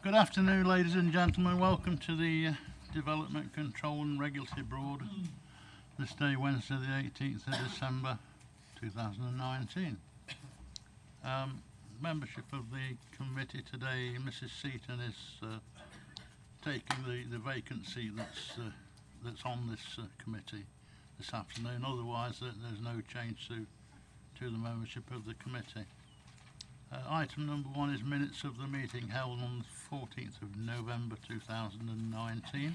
Good afternoon, ladies and gentlemen. Welcome to the Development Control and Regulatory Board. This day, Wednesday, the 18th of December 2019. Membership of the committee today, Mrs. Seaton is taking the vacancy that's on this committee this afternoon. Otherwise, there's no change to the membership of the committee. Item number 1 is minutes of the meeting held on the 14th of November 2019.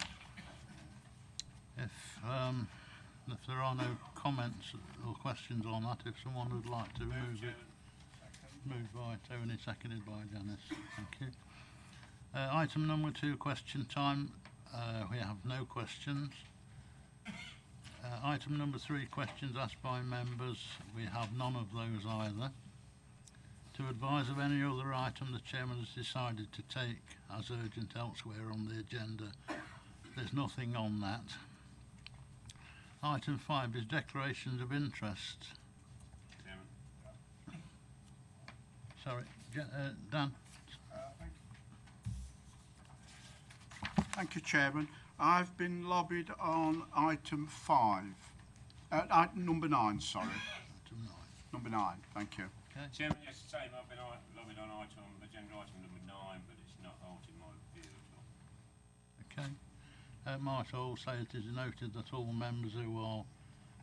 If there are no comments or questions on that, if someone would like to move it. Moved by Tony, seconded by Dennis. Thank you. Item number 2, question time. We have no questions. Item number 3, questions asked by members. We have none of those either. To advise of any other item the Chairman has decided to take as urgent elsewhere on the agenda. There's nothing on that. Item 5 is declarations of interest. Sorry, Dan. Thank you, Chairman. I've been lobbied on item 5. Number 9, sorry. Item 9. Number 9, thank you. Okay. Chairman, yes, the same. I've been lobbied on agenda item number 9, but it's not altered my view at all. Okay. Might I also it is noted that all members who are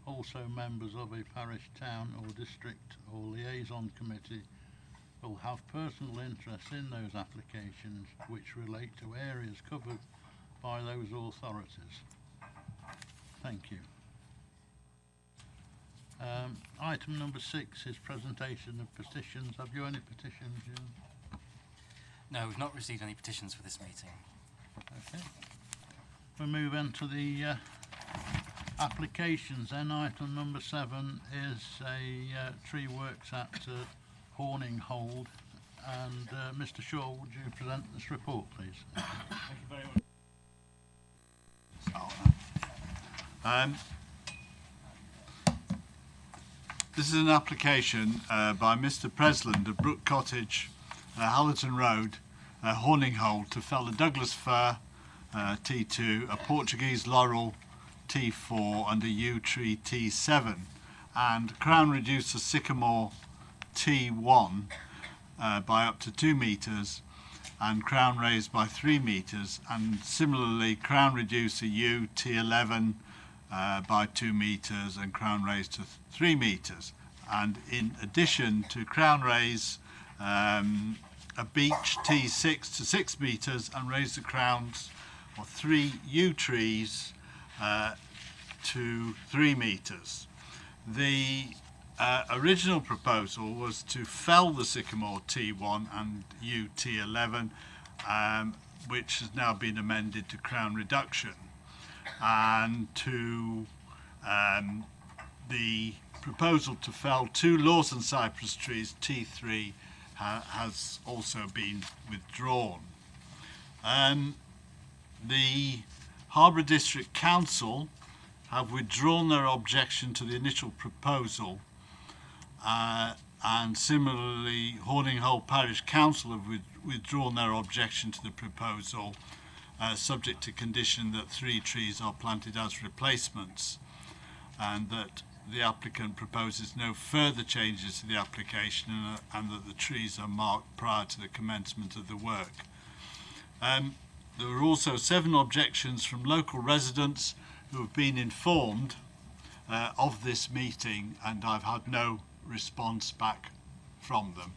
also members of a parish, town or district or liaison committee will have personal interest in those applications which relate to areas covered by those authorities. Thank you. Item number 6 is presentation of petitions. Have you any petitions, Jim? No, we've not received any petitions for this meeting. Okay. We move on to the applications. Then item number 7 is a tree works at Horning Hold. And Mr. Shaw, would you present this report, please? Thank you very much. This is an application by Mr. Presland of Brook Cottage, Hallerton Road, Horning Hold, to fell a Douglas fir T2, a Portuguese laurel T4 and a yew tree T7, and crown reducer sycamore T1 by up to 2 metres and crown raised by 3 metres, and similarly crown reducer yew T11 by 2 metres and crown raised to 3 metres, and in addition to crown raise a beech T6 to 6 metres and raise the crowns of 3 yew trees to 3 metres. The original proposal was to fell the sycamore T1 and yew T11, which has now been amended to crown reduction, and to the proposal to fell 2 Lawson cypress trees T3 has also been withdrawn. The Harbour District Council have withdrawn their objection to the initial proposal, and similarly Horning Hold Parish Council have withdrawn their objection to the proposal, subject to condition that 3 trees are planted as replacements, and that the applicant proposes no further changes to the application, and that the trees are marked prior to the commencement of the work. There were also 7 objections from local residents who have been informed of this meeting, and I've had no response back from them.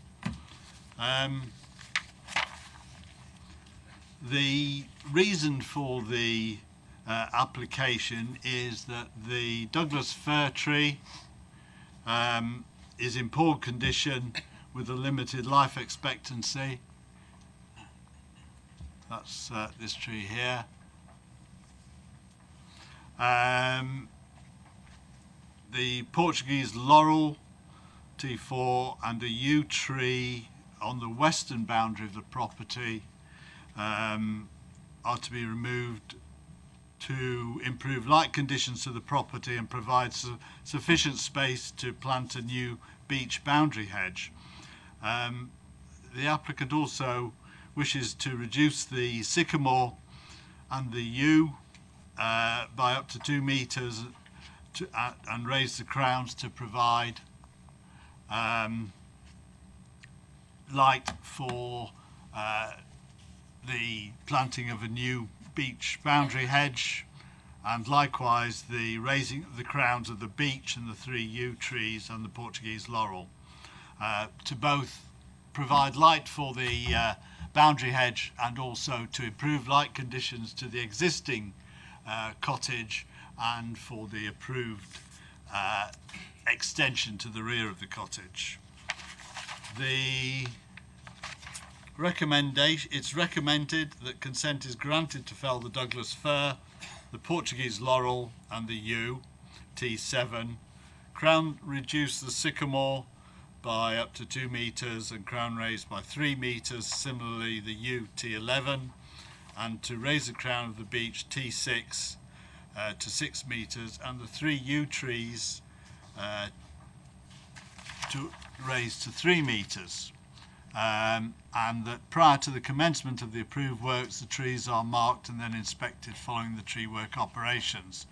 The reason for the application is that the Douglas fir tree is in poor condition with a limited life expectancy. That's this tree here. The Portuguese laurel T4 and a yew tree on the western boundary of the property are to be removed to improve light conditions to the property and provide sufficient space to plant a new beech boundary hedge. The applicant also wishes to reduce the sycamore and the yew by up to 2 metres and raise the crowns to provide light for the planting of a new beech boundary hedge, and likewise the raising of the crowns of the beech and the 3 yew trees and the Portuguese laurel, to both provide light for the boundary hedge and also to improve light conditions to the existing cottage and for the approved extension to the rear of the cottage. It's recommended that consent is granted to fell the Douglas fir, the Portuguese laurel and the yew, T7. Crown reduce the sycamore by up to 2 metres and crown raised by 3 metres, similarly the yew, T11, and to raise the crown of the beech, T6, to 6 metres, and the 3 yew trees to raise to 3 metres. And that prior to the commencement of the approved works, the trees are marked and then inspected following the tree work operations.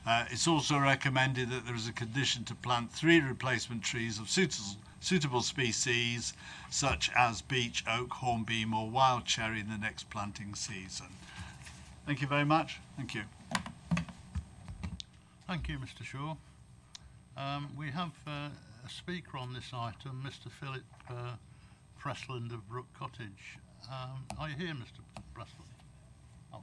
It's also recommended that there is a condition to plant 3 replacement trees of suitable species, such as beech, oak, hornbeam or wild cherry in the next planting season. Thank you very much. Thank you. Thank you, Mr. Shaw. We have a speaker on this item, Mr. Philip Presland of Brook Cottage. Are you here, Mr. Presland? Oh.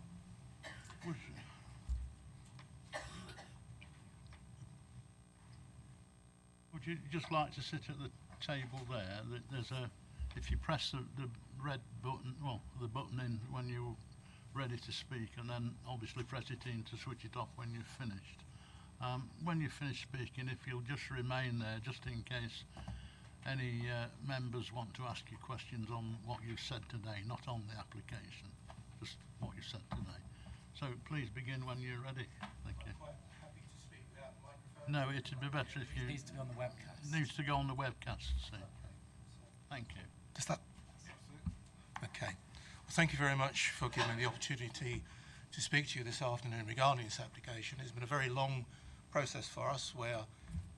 Would you just like to sit at the table there? There's if you press the red button, well, the button in when you're ready to speak, and then obviously press it in to switch it off when you've finished. When you finish speaking, if you'll just remain there, just in case any members want to ask you questions on what you've said today, not on the application, just what you said today. So please begin when you're ready. Thank you. I'm quite happy to speak without the microphone. No, it'd be better if you... It needs to be on the webcast. Needs to go on the webcast, see. Thank you. Does that? Okay. Well, thank you very much for giving me the opportunity to speak to you this afternoon regarding this application. It's been a very long process for us, where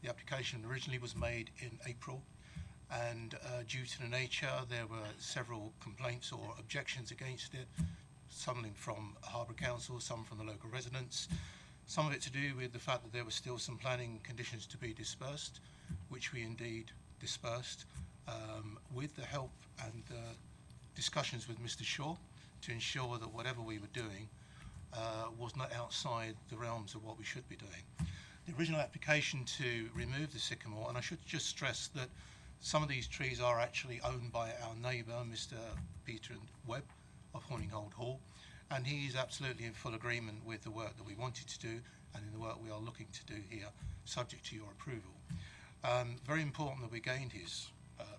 the application originally was made in April, and due to the nature, there were several complaints or objections against it, some from Harbour Council, some from the local residents, some of it to do with the fact that there were still some planning conditions to be dispersed, which we indeed dispersed with the help and discussions with Mr. Shaw to ensure that whatever we were doing was not outside the realms of what we should be doing. The original application to remove the sycamore, and I should just stress that some of these trees are actually owned by our neighbour, Mr. Peter Webb of Horninghold Hall, and he is absolutely in full agreement with the work that we wanted to do and in the work we are looking to do here, subject to your approval. Very important that we gained his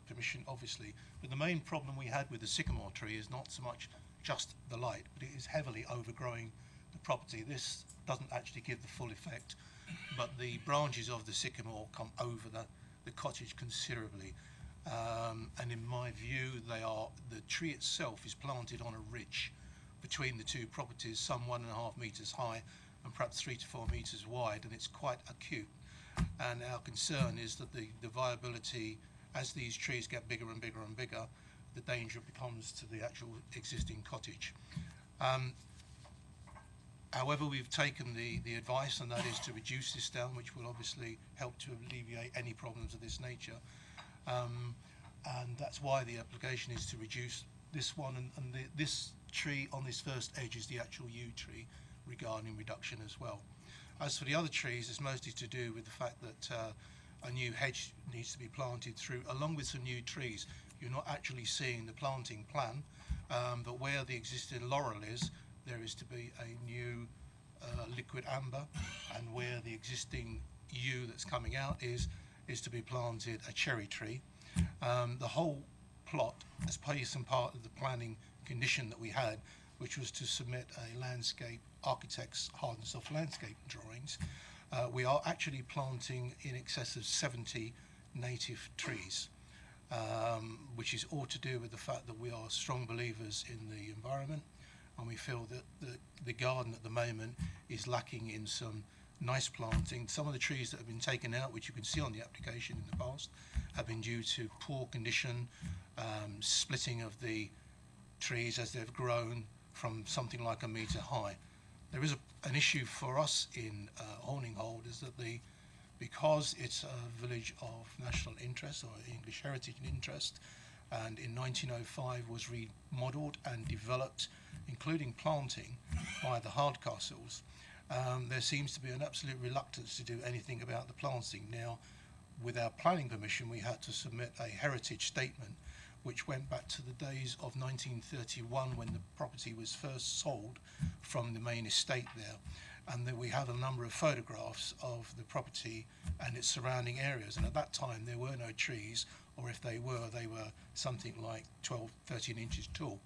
permission, obviously, but the main problem we had with the sycamore tree is not so much just the light, but it is heavily overgrowing the property. This doesn't actually give the full effect, but the branches of the sycamore come over the cottage considerably, and in my view, the tree itself is planted on a ridge between the two properties, some 1.5 metres high and perhaps 3 to 4 metres wide, and it's quite acute. And our concern is that the viability, as these trees get bigger and bigger and bigger, the danger becomes to the actual existing cottage. However, we've taken the advice, and that is to reduce this down, which will obviously help to alleviate any problems of this nature. And that's why the application is to reduce this one, and this tree on this first edge is the actual yew tree regarding reduction as well. As for the other trees, it's mostly to do with the fact that a new hedge needs to be planted through, along with some new trees. You're not actually seeing the planting plan, but where the existing laurel is, there is to be a new liquid amber, and where the existing yew that's coming out is to be planted a cherry tree. The whole plot, as part of the planning condition that we had, which was to submit a landscape architect's hard and soft landscape drawings, we are actually planting in excess of 70 native trees. which is all to do with the fact that we are strong believers in the environment, and we feel that the garden at the moment is lacking in some nice planting. Some of the trees that have been taken out, which you can see on the application in the past, have been due to poor condition, splitting of the trees as they've grown from something like 1 metre high. There is an issue for us in Horninghold, is that because it's a village of national interest or English heritage and interest, and in 1905 was remodelled and developed, including planting, by the Hardcastles, there seems to be an absolute reluctance to do anything about the planting. Now, with our planning permission, we had to submit a heritage statement which went back to the days of 1931 when the property was first sold from the main estate there. And then we have a number of photographs of the property and its surrounding areas. And at that time, there were no trees, or if they were something like 12, 13 inches tall.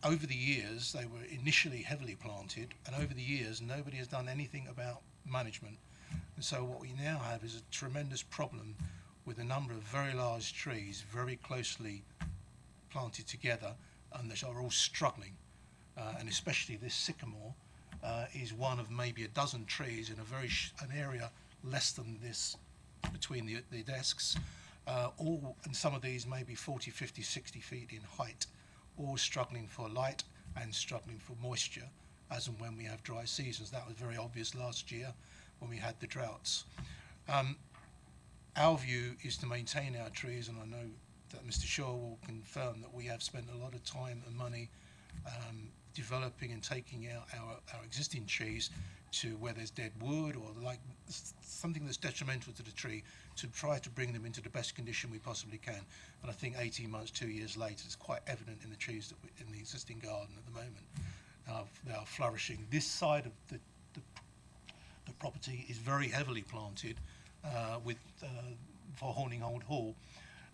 Over the years, they were initially heavily planted, and over the years, nobody has done anything about management. And so what we now have is a tremendous problem with a number of very large trees very closely planted together, and they are all struggling. And especially this sycamore is one of maybe a dozen trees in an area less than this between the desks. And some of these may be 40, 50, 60 feet in height, all struggling for light and struggling for moisture, as and when we have dry seasons. That was very obvious last year when we had the droughts. Our view is to maintain our trees, and I know that Mr. Shaw will confirm that we have spent a lot of time and money developing and taking out our existing trees to where there's dead wood or like something that's detrimental to the tree, to try to bring them into the best condition we possibly can. And I think 18 months, 2 years later, it's quite evident in the trees that in the existing garden at the moment. They are flourishing. This side of the property is very heavily planted for Horninghold Hall,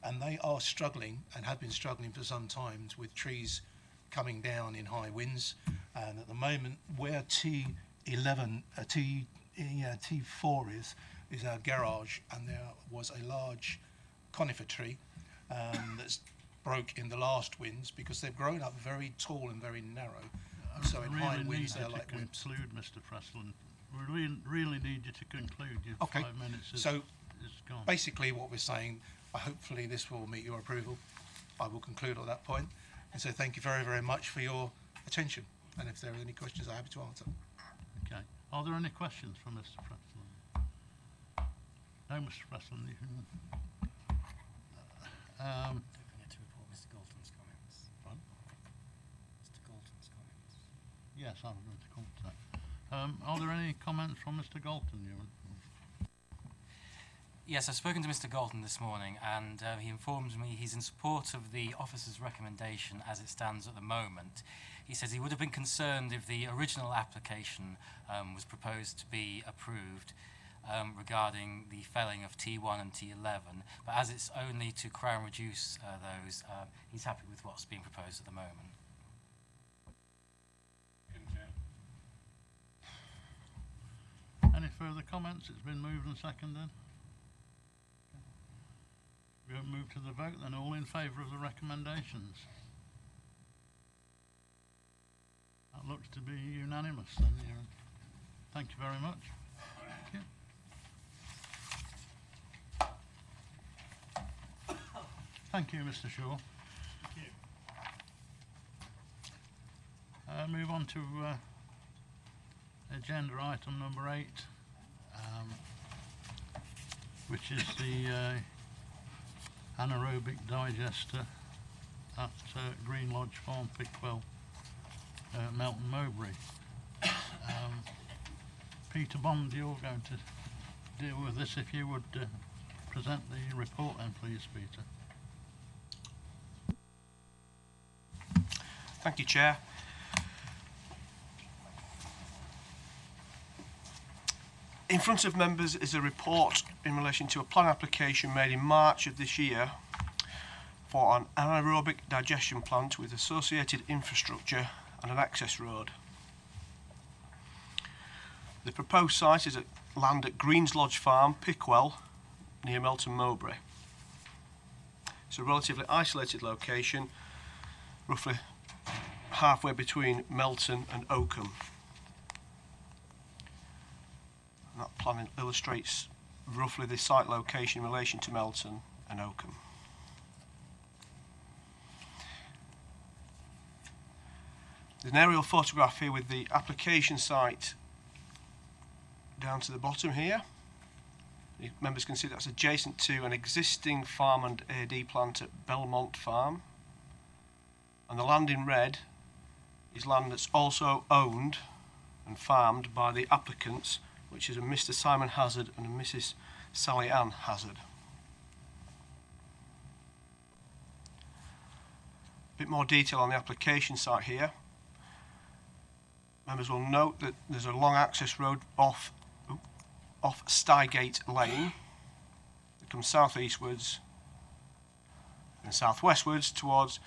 and they are struggling and have been struggling for some time with trees coming down in high winds. And at the moment, where T4 is our garage, and there was a large conifer tree that's broke in the last winds because they've grown up very tall and very narrow. So in high winds, they're like whips. Conclude, Mr. Preston. We really need you to conclude. Your Okay. 5 minutes is So gone. basically what we're saying, hopefully this will meet your approval. I will conclude on that point. And so thank you very, very much for your attention. And if there are any questions, I'm happy to answer. Okay. Are there any questions for Mr. Preston? No, Mr. Preston. You can. Don't forget to report Mr. Galton's comments. Pardon? Mr. Galton's comments. Yes, I'm going to come to that. Are there any comments from Mr. Galton? Yes, I've spoken to Mr. Galton this morning, and he informs me he's in support of the officer's recommendation as it stands at the moment. He says he would have been concerned if the original application was proposed to be approved regarding the felling of T1 and T11, but as it's only to crown reduce those, he's happy with what's being proposed at the moment. Any further comments? It's been moved and seconded. We won't move to the vote then. All in favour of the recommendations? That looks to be unanimous then. Thank you very much. Thank you, Mr. Shaw. Thank you. Move on to agenda item number 8, which is the anaerobic digester at Green Lodge Farm, Pickwell, Melton Mowbray. Peter Bond, you're going to deal with this. If you would present the report then, please, Peter. Thank you, Chair. In front of members is a report in relation to a plan application made in March of this year for an anaerobic digestion plant with associated infrastructure and an access road. The proposed site is at land at Greens Lodge Farm, Pickwell, near Melton Mowbray. It's a relatively isolated location, roughly halfway between Melton and Oakham. And that plan illustrates roughly the site location in relation to Melton and Oakham. There's an aerial photograph here with the application site down to the bottom here. The members can see that's adjacent to an existing farm and AD plant at Belmont Farm. And the land in red is land that's also owned and farmed by the applicants, which is a Mr. Simon Hazard and a Mrs. Sally Ann Hazard. A bit more detail on the application site here. Members will note that there's a long access road off Stygate Lane that comes southeastwards and southwestwards towards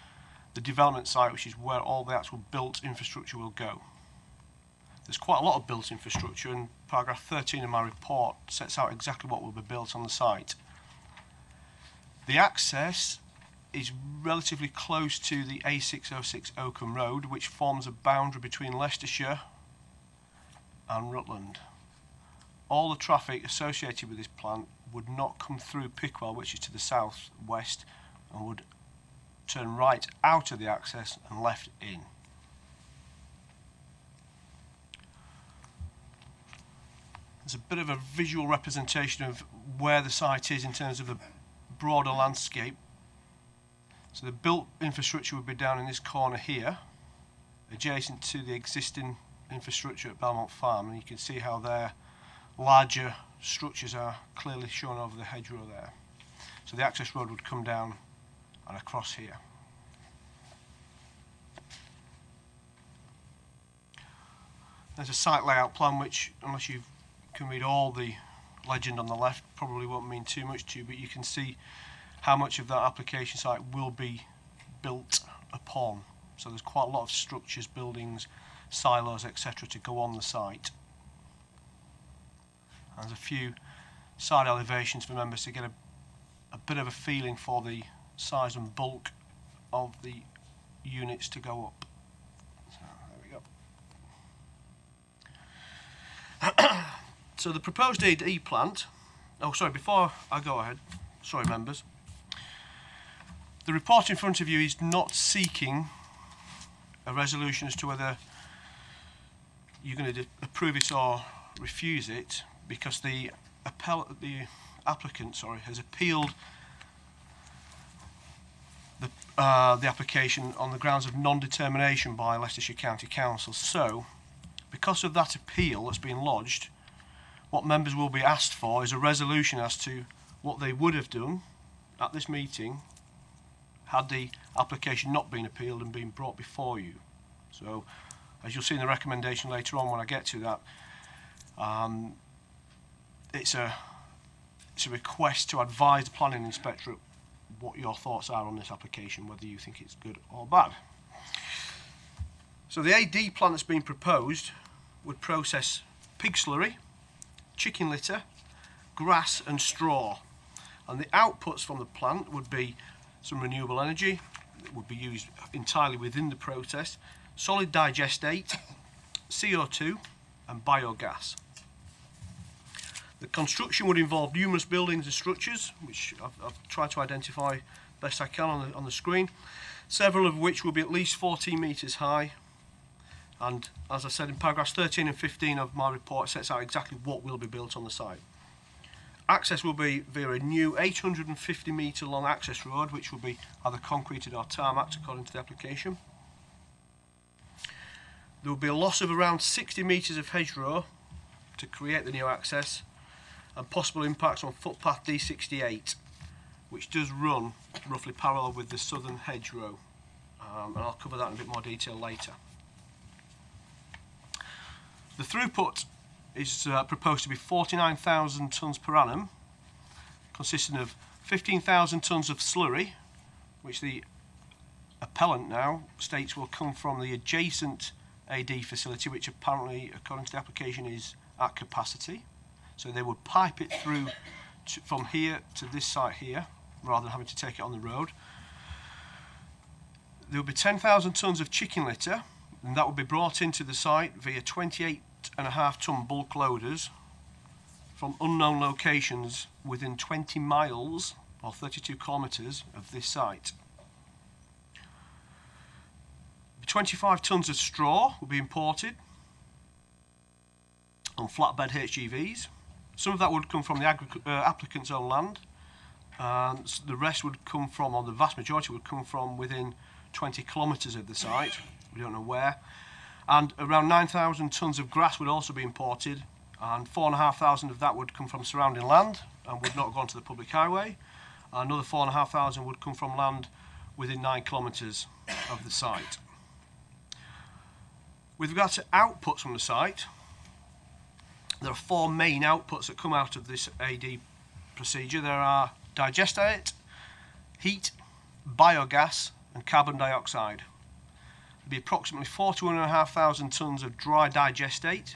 the development site, which is where all the actual built infrastructure will go. There's quite a lot of built infrastructure, and paragraph 13 of my report sets out exactly what will be built on the site. The access is relatively close to the A606 Oakham Road, which forms a boundary between Leicestershire and Rutland. All the traffic associated with this plant would not come through Pickwell, which is to the south-west, and would turn right out of the access and left in. There's a bit of a visual representation of where the site is in terms of the broader landscape. So the built infrastructure would be down in this corner here, adjacent to the existing infrastructure at Belmont Farm, and you can see how their larger structures are clearly shown over the hedgerow there. So the access road would come down and across here. There's a site layout plan which, unless you can read all the legend on the left, probably won't mean too much to you, but you can see how much of that application site will be built upon. So there's quite a lot of structures, buildings, silos, etc. to go on the site. And there's a few side elevations for members to get a bit of a feeling for the size and bulk of the units to go up. So there we go. So the proposed AD plant, before I go ahead, members, the report in front of you is not seeking a resolution as to whether you're going to approve it or refuse it, because the applicant has appealed the application on the grounds of non-determination by Leicestershire County Council. So, because of that appeal that's been lodged, what members will be asked for is a resolution as to what they would have done at this meeting had the application not been appealed and been brought before you. So, as you'll see in the recommendation later on when I get to that, it's a request to advise the planning inspectorate what your thoughts are on this application, whether you think it's good or bad. So the AD plant that's been proposed would process pig slurry, chicken litter, grass and straw, and the outputs from the plant would be some renewable energy that would be used entirely within the process, solid digestate, CO2 and biogas. The construction would involve numerous buildings and structures, which I've tried to identify best I can on the screen, several of which will be at least 14 metres high. And as I said, in paragraphs 13 and 15 of my report, it sets out exactly what will be built on the site. Access will be via a new 850 metre long access road, which will be either concreted or tarmacked according to the application. There will be a loss of around 60 metres of hedgerow to create the new access, and possible impacts on footpath D68, which does run roughly parallel with the southern hedgerow, and I'll cover that in a bit more detail later. The throughput is proposed to be 49,000 tonnes per annum, consisting of 15,000 tonnes of slurry, which the appellant now states will come from the adjacent AD facility, which apparently, according to the application, is at capacity. So they would pipe it through from here to this site here, rather than having to take it on the road. There will be 10,000 tonnes of chicken litter, and that will be brought into the site via 28.5-tonne bulk loaders from unknown locations within 20 miles or 32 kilometres of this site. 25 tonnes of straw will be imported on flatbed HGVs. Some of that would come from the applicant's own land, and the rest would come from, or the vast majority would come from within 20 kilometres of the site. We don't know where. And around 9,000 tonnes of grass would also be imported, and 4,500 of that would come from surrounding land and would not go onto the public highway. Another 4,500 would come from land within 9 kilometres of the site. With regard to outputs from the site, there are 4 main outputs that come out of this AD procedure. There are digestate, heat, biogas and carbon dioxide. There will be approximately 41,500 tonnes of dry digestate.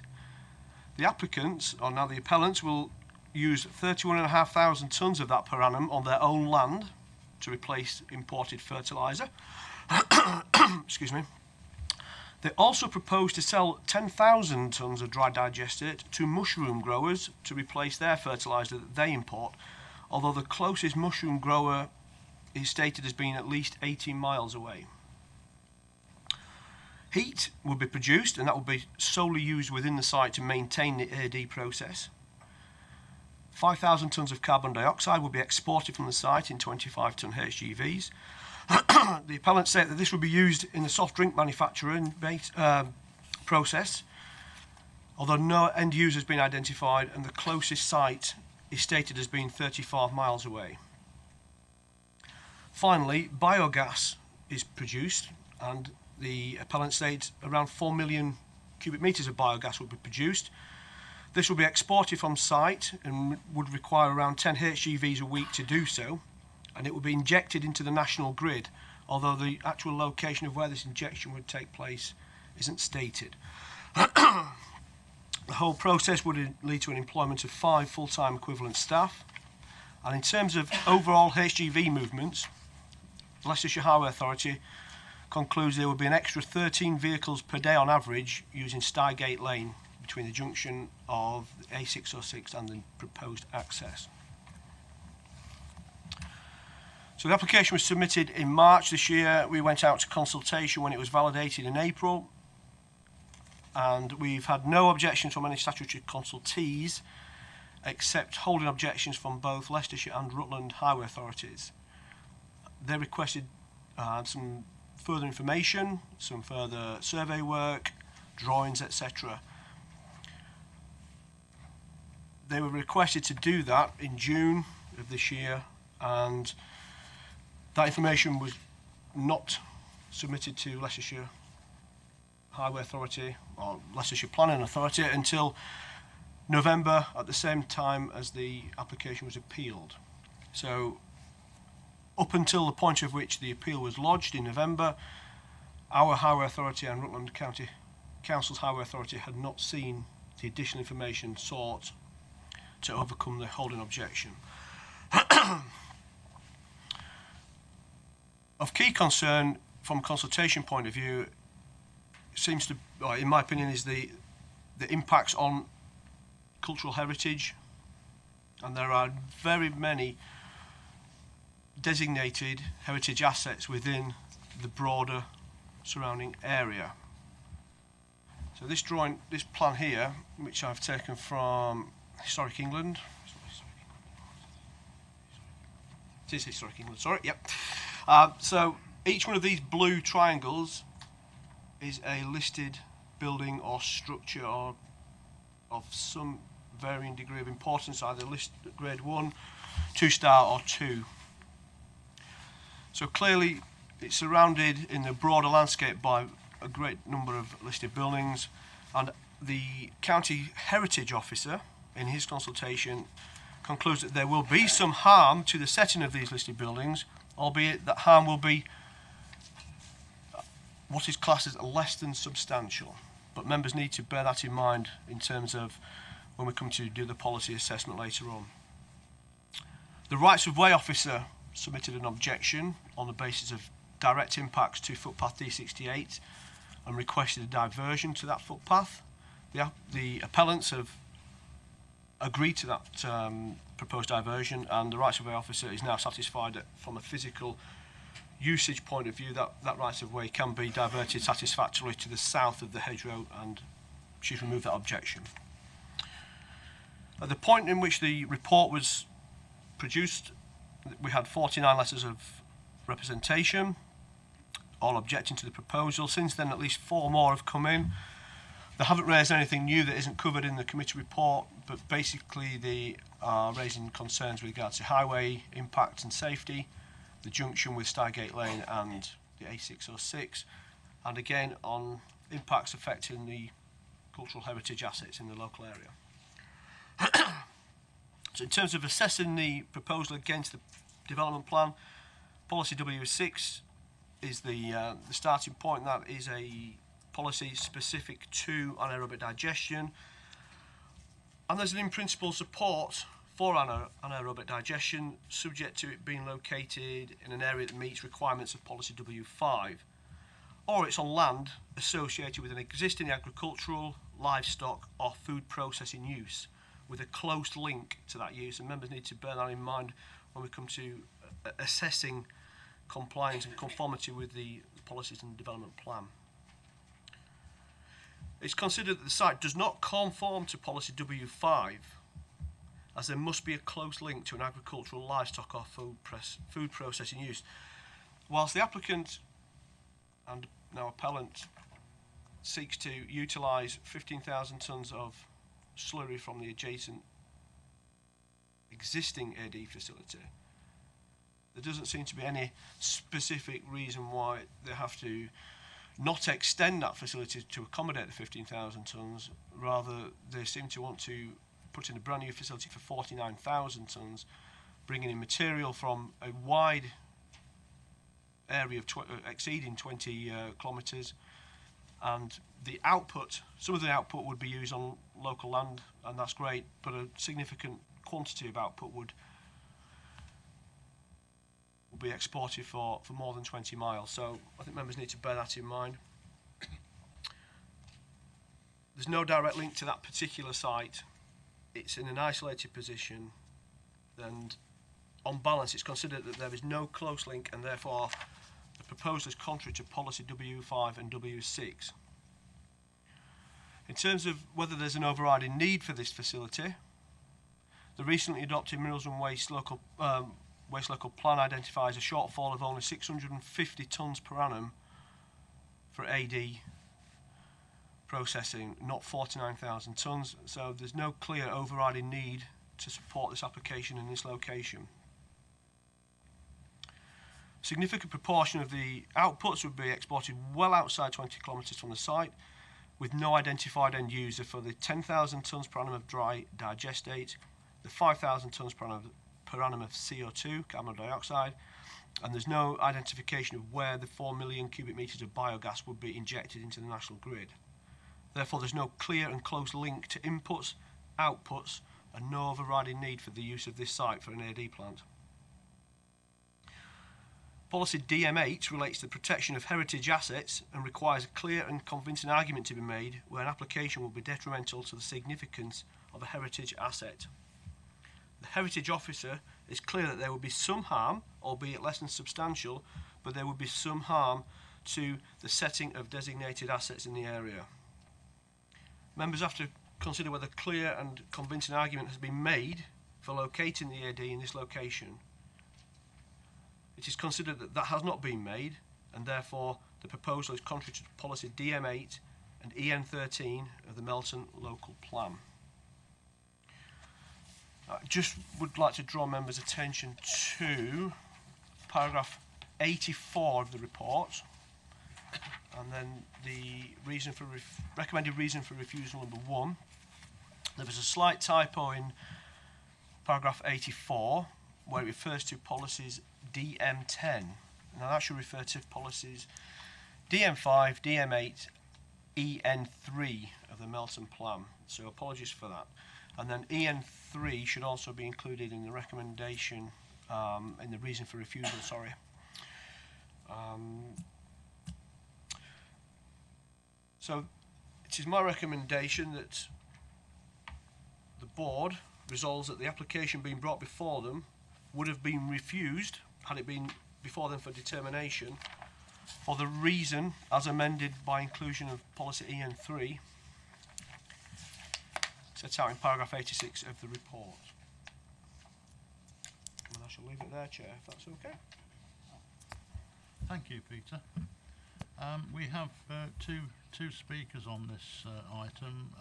The applicants, or now the appellants, will use 31,500 tonnes of that per annum on their own land to replace imported fertiliser. Excuse me. They also propose to sell 10,000 tonnes of dry digestate to mushroom growers to replace their fertiliser that they import, although the closest mushroom grower is stated as being at least 18 miles away. Heat will be produced, and that will be solely used within the site to maintain the AD process. 5,000 tonnes of carbon dioxide will be exported from the site in 25-tonne HGVs. The appellants say that this will be used in the soft drink manufacturing process, although no end user has been identified, and the closest site is stated as being 35 miles away. Finally, biogas is produced, and the appellant states around 4 million cubic metres of biogas will be produced. This will be exported from site and would require around 10 HGVs a week to do so, and it will be injected into the national grid, although the actual location of where this injection would take place isn't stated. The whole process would lead to an employment of 5 full-time equivalent staff, and in terms of overall HGV movements, the Leicestershire Highway Authority concludes there will be an extra 13 vehicles per day on average using Stygate Lane between the junction of A606 and the proposed access. So the application was submitted in March this year. We went out to consultation when it was validated in April, and we've had no objections from any statutory consultees except holding objections from both Leicestershire and Rutland Highway Authorities. They requested some further information, some further survey work, drawings, etc. They were requested to do that in June of this year, and that information was not submitted to Leicestershire Highway Authority or Leicestershire Planning Authority until November, at the same time as the application was appealed. So up until the point of which the appeal was lodged in November, our Highway Authority and Rutland County Council's Highway Authority had not seen the additional information sought to overcome the holding objection. Of key concern from a consultation point of view seems to, in my opinion, is the impacts on cultural heritage, and there are very many designated heritage assets within the broader surrounding area. So this drawing, this plan here, which I've taken from Historic England. It is Historic England, sorry, yep. So each one of these blue triangles is a listed building or structure or of some varying degree of importance, either list grade 1, 2-star or 2. So clearly it's surrounded in the broader landscape by a great number of listed buildings, and the County Heritage Officer in his consultation concludes that there will be some harm to the setting of these listed buildings, albeit that harm will be what is classed as less than substantial. But members need to bear that in mind in terms of when we come to do the policy assessment later on. The Rights of Way Officer submitted an objection on the basis of direct impacts to footpath D68 and requested a diversion to that footpath. The appellants have agreed to that proposed diversion, and the rights of way officer is now satisfied that from a physical usage point of view that rights of way can be diverted satisfactorily to the south of the hedgerow, and she's removed that objection. At the point in which the report was produced, we had 49 letters of representation, all objecting to the proposal. Since then, at least 4 more have come in. They haven't raised anything new that isn't covered in the committee report, but basically they are raising concerns with regards to highway impact and safety, the junction with Stygate Lane and the A606, and again on impacts affecting the cultural heritage assets in the local area. So in terms of assessing the proposal against the development plan, policy W6 is the starting point. That is a policy specific to anaerobic digestion, and there's an in-principle support for anaerobic digestion, subject to it being located in an area that meets requirements of policy W5, or it's on land associated with an existing agricultural, livestock or food processing use with a close link to that use, and members need to bear that in mind when we come to assessing compliance and conformity with the policies and development plan. It's considered that the site does not conform to policy W5, as there must be a close link to an agricultural, livestock or food processing use. Whilst the applicant and now appellant seeks to utilise 15,000 tonnes of slurry from the adjacent existing AD facility, there doesn't seem to be any specific reason why they have to not extend that facility to accommodate the 15,000 tonnes. Rather, they seem to want to put in a brand new facility for 49,000 tonnes, bringing in material from a wide area of exceeding 20 kilometres, and the output, some of the output would be used on local land, and that's great, but a significant quantity of output would be exported for more than 20 miles. So I think members need to bear that in mind. There's no direct link to that particular site. It's in an isolated position, and on balance it's considered that there is no close link, and therefore the proposal is contrary to policy W5 and W6. In terms of whether there's an overriding need for this facility, the recently adopted Minerals and Waste Local Plan identifies a shortfall of only 650 tonnes per annum for AD processing, not 49,000 tonnes, so there's no clear overriding need to support this application in this location. A significant proportion of the outputs would be exported well outside 20 kilometres from the site, with no identified end user for the 10,000 tonnes per annum of dry digestate, the 5,000 tonnes per annum of CO2, carbon dioxide, and there's no identification of where the 4 million cubic metres of biogas would be injected into the national grid. Therefore, there's no clear and close link to inputs, outputs, and no overriding need for the use of this site for an AD plant. Policy DM8 relates to the protection of heritage assets and requires a clear and convincing argument to be made where an application will be detrimental to the significance of a heritage asset. The heritage officer is clear that there will be some harm, albeit less than substantial, but there will be some harm to the setting of designated assets in the area. Members have to consider whether clear and convincing argument has been made for locating the AD in this location. It is considered that that has not been made, and therefore the proposal is contrary to policy DM8 and EN13 of the Melton Local Plan. I just would like to draw members' attention to paragraph 84 of the report, and then the reason for recommended reason for refusal number 1. There was a slight typo in paragraph 84 where it refers to policies DM10. Now that should refer to policies DM5, DM8, EN3 of the Melton Plan. So apologies for that. And then EN3 should also be included in the recommendation in the reason for refusal, sorry. So it is my recommendation that the board resolves that the application being brought before them would have been refused had it been before them for determination for the reason as amended by inclusion of policy EN3 set out in paragraph 86 of the report. And I shall leave it there, Chair, if that's okay. Thank you, Peter. We have two speakers on this item.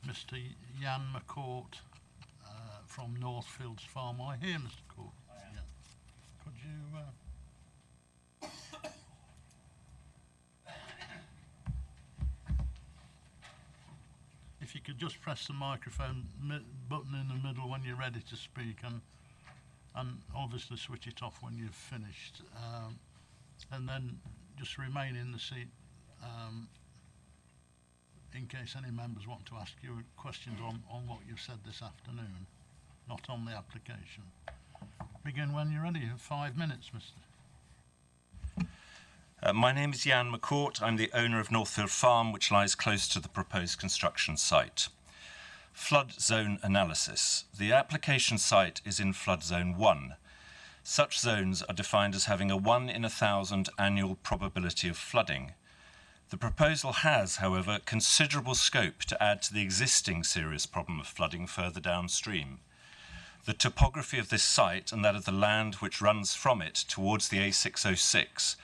Mr. Jan McCourt from Northfields Farm. I hear, Mr. Court. Yeah. Could you... if you could just press the microphone button in the middle when you're ready to speak, and obviously switch it off when you've finished, and then just remain in the seat in case any members want to ask you questions on what you've said this afternoon, not on the application. Begin when you're ready. 5 minutes, Mr. My name is Jan McCourt. I'm the owner of Northfield Farm, which lies close to the proposed construction site. Flood zone analysis. The application site is in flood zone 1. Such zones are defined as having a 1 in 1,000 annual probability of flooding. The proposal has, however, considerable scope to add to the existing serious problem of flooding further downstream. The topography of this site and that of the land which runs from it towards the A606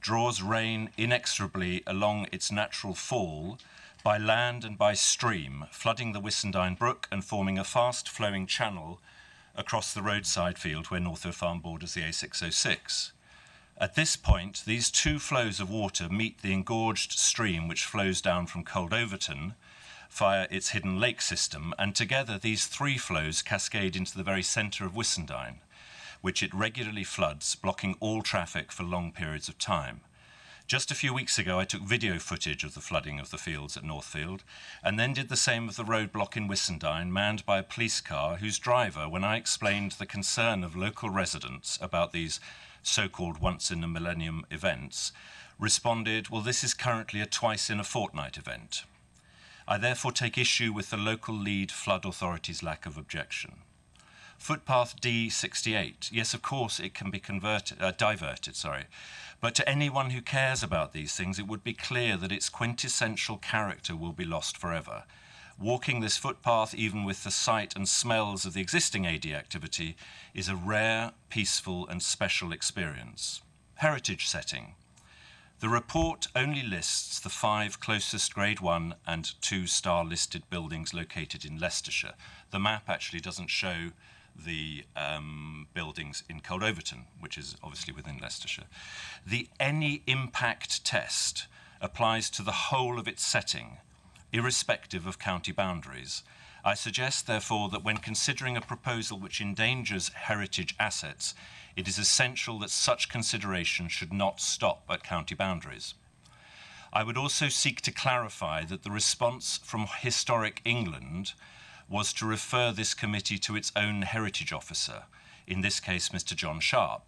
draws rain inexorably along its natural fall by land and by stream, flooding the Whissendine Brook and forming a fast-flowing channel across the roadside field where Northfield Farm borders the A606. At this point, these two flows of water meet the engorged stream which flows down from Coldoverton via its hidden lake system, and together these three flows cascade into the very centre of Whissendine, which it regularly floods, blocking all traffic for long periods of time. Just a few weeks ago, I took video footage of the flooding of the fields at Northfield, and then did the same of the roadblock in Whissendine, manned by a police car whose driver, when I explained the concern of local residents about these so-called once-in-a-millennium events, responded, "Well, this is currently a twice-in-a-fortnight event." I therefore take issue with the local lead flood authority's lack of objection. Footpath D68, yes, of course, it can be diverted, but to anyone who cares about these things, it would be clear that its quintessential character will be lost forever. Walking this footpath, even with the sight and smells of the existing AD activity, is a rare, peaceful and special experience. Heritage setting. The report only lists the 5 closest Grade 1 and 2-star listed buildings located in Leicestershire. The map actually doesn't show the buildings in Coldoverton, which is obviously within Leicestershire. The any impact test applies to the whole of its setting, irrespective of county boundaries. I suggest, therefore, that when considering a proposal which endangers heritage assets, it is essential that such consideration should not stop at county boundaries. I would also seek to clarify that the response from Historic England was to refer this committee to its own heritage officer, in this case Mr. John Sharp.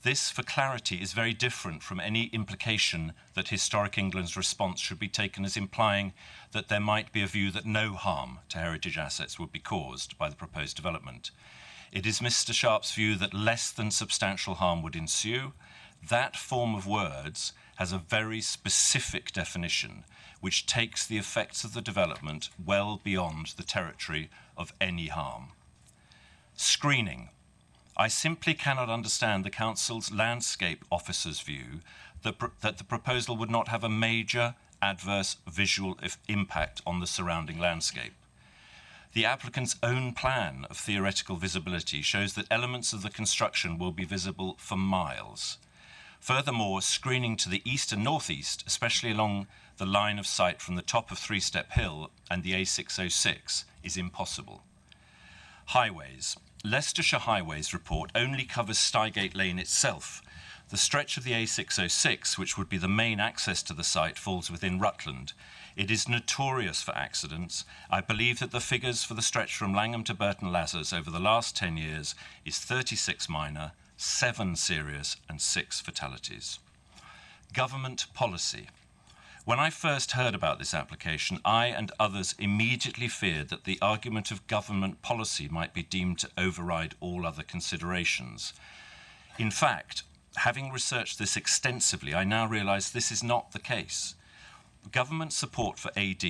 This, for clarity, is very different from any implication that Historic England's response should be taken as implying that there might be a view that no harm to heritage assets would be caused by the proposed development. It is Mr. Sharp's view that less than substantial harm would ensue. That form of words has a very specific definition which takes the effects of the development well beyond the territory of any harm. Screening. I simply cannot understand the Council's landscape officer's view that the proposal would not have a major adverse visual impact on the surrounding landscape. The applicant's own plan of theoretical visibility shows that elements of the construction will be visible for miles. Furthermore, screening to the east and northeast, especially along the line of sight from the top of Three Step Hill and the A606, is impossible. Highways. Leicestershire Highways report only covers Stygate Lane itself. The stretch of the A606, which would be the main access to the site, falls within Rutland. It is notorious for accidents. I believe that the figures for the stretch from Langham to Burton Lazars over the last 10 years is 36 minor, 7 serious and 6 fatalities. Government policy. When I first heard about this application, I and others immediately feared that the argument of government policy might be deemed to override all other considerations. In fact, having researched this extensively, I now realise this is not the case. Government support for AD,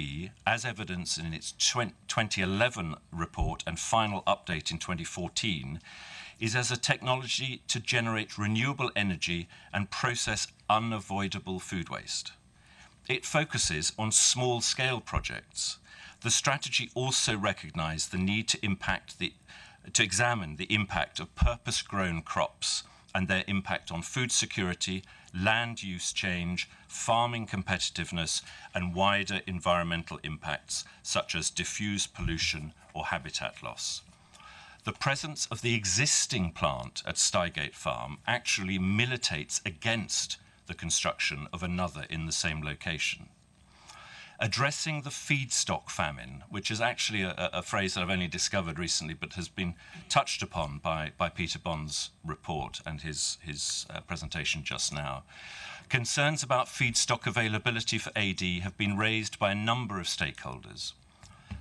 as evidenced in its 2011 report and final update in 2014, is as a technology to generate renewable energy and process unavoidable food waste. It focuses on small-scale projects. The strategy also recognised the need to examine the impact of purpose-grown crops and their impact on food security, land use change, farming competitiveness, and wider environmental impacts such as diffuse pollution or habitat loss. The presence of the existing plant at Stygate Farm actually militates against the construction of another in the same location. Addressing the feedstock famine, which is actually a phrase that I've only discovered recently but has been touched upon by Peter Bond's report and his presentation just now. Concerns about feedstock availability for AD have been raised by a number of stakeholders.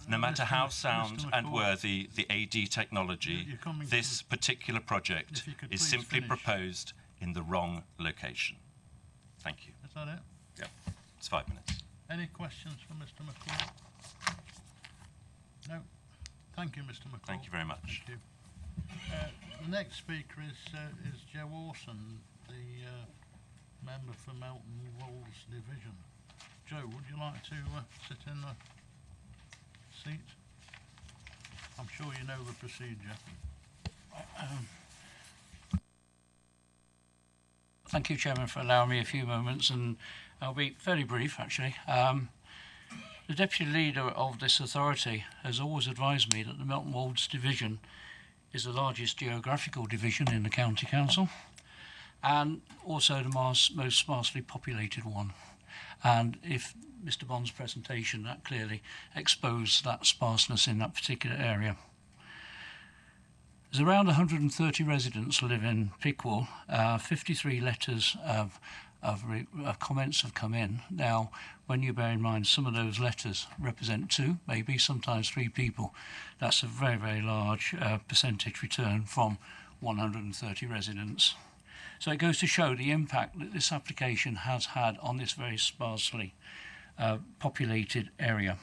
No matter how sound and worthy the AD technology, this particular project is simply proposed in the wrong location. Thank you. Is that it? Yeah, it's 5 minutes. Any questions for Mr. McCall? No. Thank you, Mr. McCall. Thank you very much. Thank you. The next speaker is Joe Orson, the member for Melton Wolds Division. Joe, would you like to sit in the seat? I'm sure you know the procedure. Thank you, Chairman, for allowing me a few moments, and I'll be very brief, actually. The Deputy Leader of this authority has always advised me that the Melton Wolds Division is the largest geographical division in the County Council and also the most sparsely populated one. And if Mr. Bond's presentation, that clearly exposed that sparseness in that particular area. There's around 130 residents live in Pickwell. 53 letters of comments have come in. Now, when you bear in mind some of those letters represent 2, maybe sometimes 3 people, that's a very, very large percentage return from 130 residents. So it goes to show the impact that this application has had on this very sparsely populated area.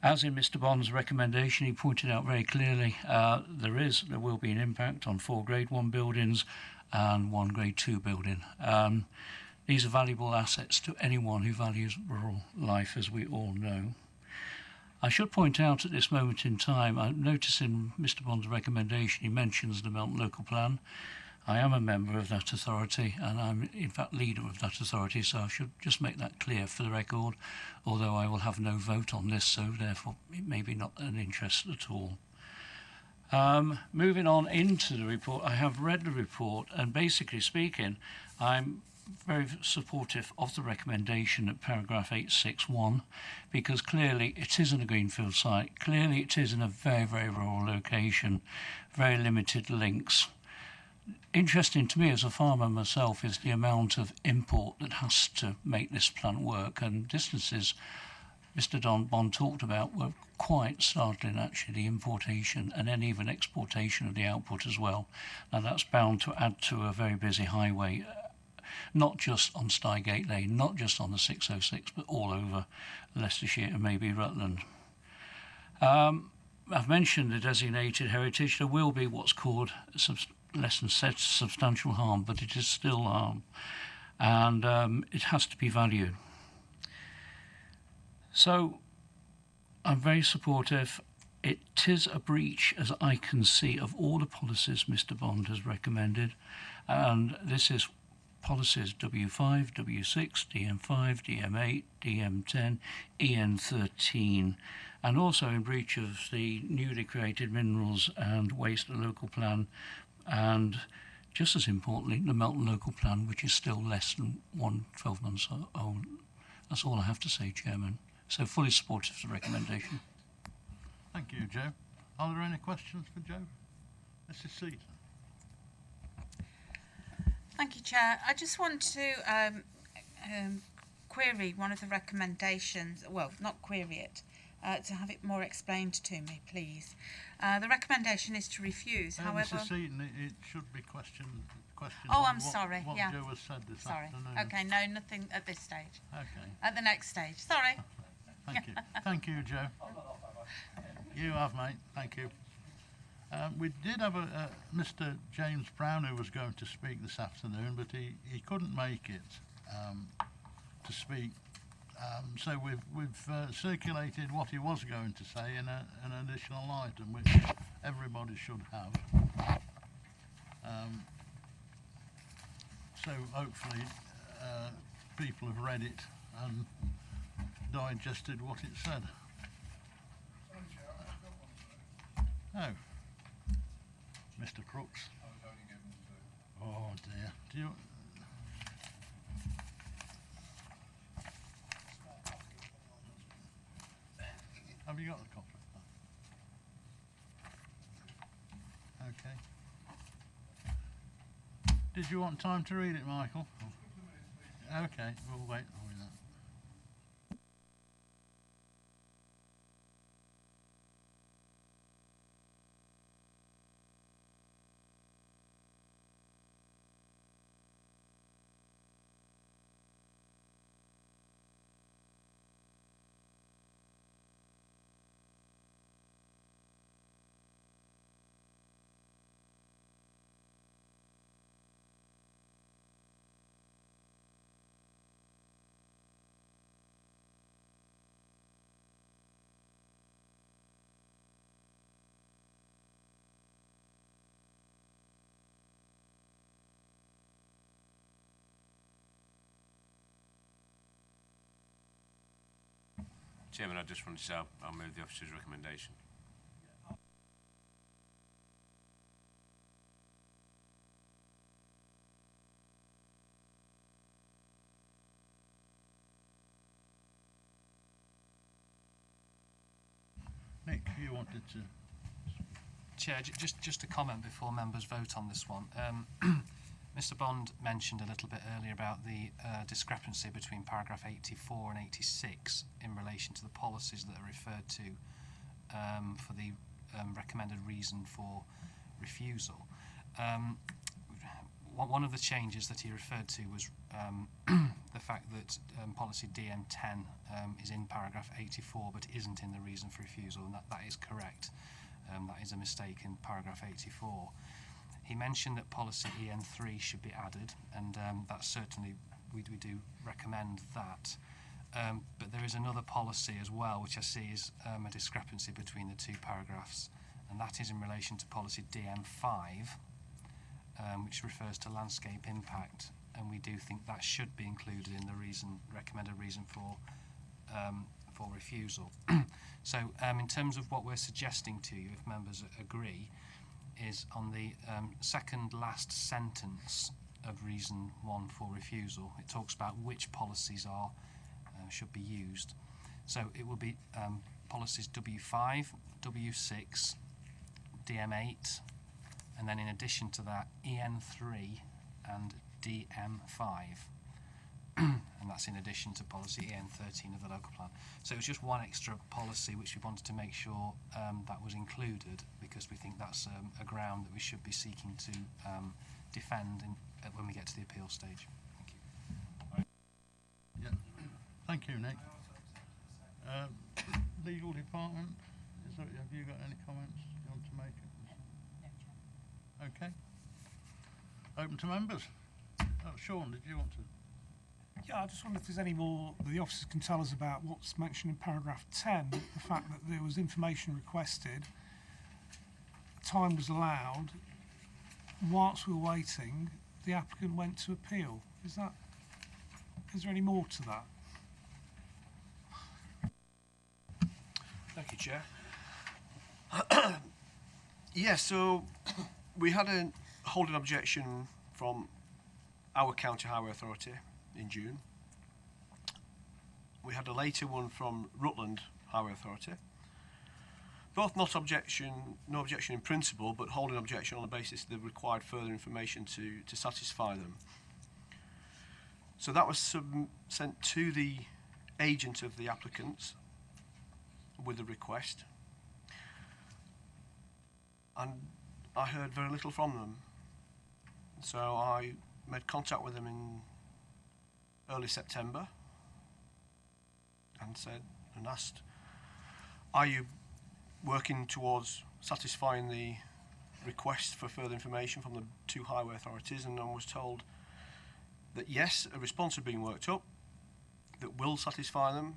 As in Mr. Bond's recommendation, he pointed out very clearly there will be an impact on 4 Grade 1 buildings and 1 Grade 2 building. These are valuable assets to anyone who values rural life, as we all know. I should point out at this moment in time, I notice in Mr. Bond's recommendation he mentions the Melton Local Plan. I am a member of that authority, and I'm in fact leader of that authority, so I should just make that clear for the record, although I will have no vote on this, so therefore it may be not an interest at all. Moving on into the report, I have read the report, and basically speaking, I'm very supportive of the recommendation at paragraph 861, because clearly it is in a greenfield site, clearly it is in a very, very rural location, very limited links. Interesting to me as a farmer myself is the amount of import that has to make this plant work, and distances Mr. Bond talked about were quite startling, actually, the importation and then even exportation of the output as well. Now that's bound to add to a very busy highway, not just on Stygate Lane, not just on the 606, but all over Leicestershire and maybe Rutland. I've mentioned the designated heritage. There will be what's called less than said substantial harm, but it is still harm, and it has to be valued. So I'm very supportive. It is a breach, as I can see, of all the policies Mr. Bond has recommended, and this is policies W5, W6, DM5, DM8, DM10, EN13, and also in breach of the newly created Minerals and Waste Local Plan and just as importantly, the Melton local plan, which is still less than 12 months old. That's all I have to say, Chairman. So fully supportive of the recommendation. Thank you, Joe. Are there any questions for Joe? Mrs. Seaton. Thank you, Chair. I just want to query one of the recommendations. Well, not query it, to have it more explained to me, please. The recommendation is to refuse. However, Mrs. Seaton, it should be questions. Oh, I'm on sorry. What Yeah. Joe has said this sorry. afternoon. Okay, no, nothing at this stage. Okay. At the next stage. Sorry. Thank you. Thank you, Joe. You have, mate. Thank you. We did have Mr. James Brown who was going to speak this afternoon, but he couldn't make it to speak. So we've circulated what he was going to say in an additional item, which everybody should have. So hopefully people have read it and digested what it said. Oh, Mr. Crooks. Oh dear. Do you? Have you got the copy? Okay. Did you want time to read it, Michael? Okay, we'll wait for that. Chairman, I just wanted to say I'll move the officer's recommendation. Nick, you wanted to. Chair, just a comment before members vote on this one. Mr. Bond mentioned a little bit earlier about the discrepancy between paragraph 84 and 86 in relation to the policies that are referred to for the recommended reason for refusal. One of the changes that he referred to was the fact that policy DM10 is in paragraph 84 but isn't in the reason for refusal, and that is correct. That is a mistake in paragraph 84. He mentioned that policy EN3 should be added, and that certainly we do recommend that. But there is another policy as well, which I see is a discrepancy between the two paragraphs, and that is in relation to policy DM5, which refers to landscape impact, and we do think that should be included in the recommended reason for refusal. So in terms of what we're suggesting to you, if members agree, is on the second last sentence of reason 1 for refusal. It talks about which policies are should be used. So it will be policies W5, W6, DM8, and then in addition to that EN3 and DM5. And that's in addition to policy EN13 of the local plan. So it was just one extra policy which we wanted to make sure that was included, because we think that's a ground that we should be seeking to defend when we get to the appeal stage. Thank you. Yeah. Thank you, Nick. Legal department, have you got any comments you want to make? Okay. Open to members. Oh, Sean, did you want to? Yeah, I just wonder if there's any more that the officers can tell us about what's mentioned in paragraph 10, the fact that there was information requested, time was allowed, whilst we were waiting, the applicant went to appeal. Is there any more to that? Thank you, Chair. Yeah, so we had hold an objection from our County Highway Authority in June. We had a later one from Rutland Highway Authority. Both no objection in principle, but holding objection on the basis they required further information to satisfy them. So that was sent to the agent of the applicants with a request. And I heard very little from them. So I made contact with them in early September and asked, are you working towards satisfying the request for further information from the two highway authorities? And I was told that yes, a response had been worked up that will satisfy them,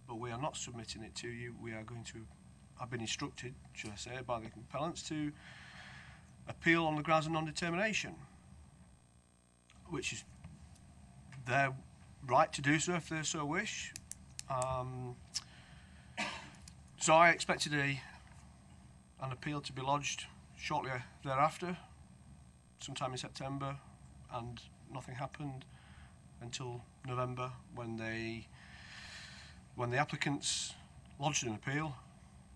but we are not submitting it to you. We are going to, I've been instructed, should I say, by the appellants to appeal on the grounds of non-determination, which is their right to do so if they so wish. So I expected an appeal to be lodged shortly thereafter, sometime in September, and nothing happened until November when the applicants lodged an appeal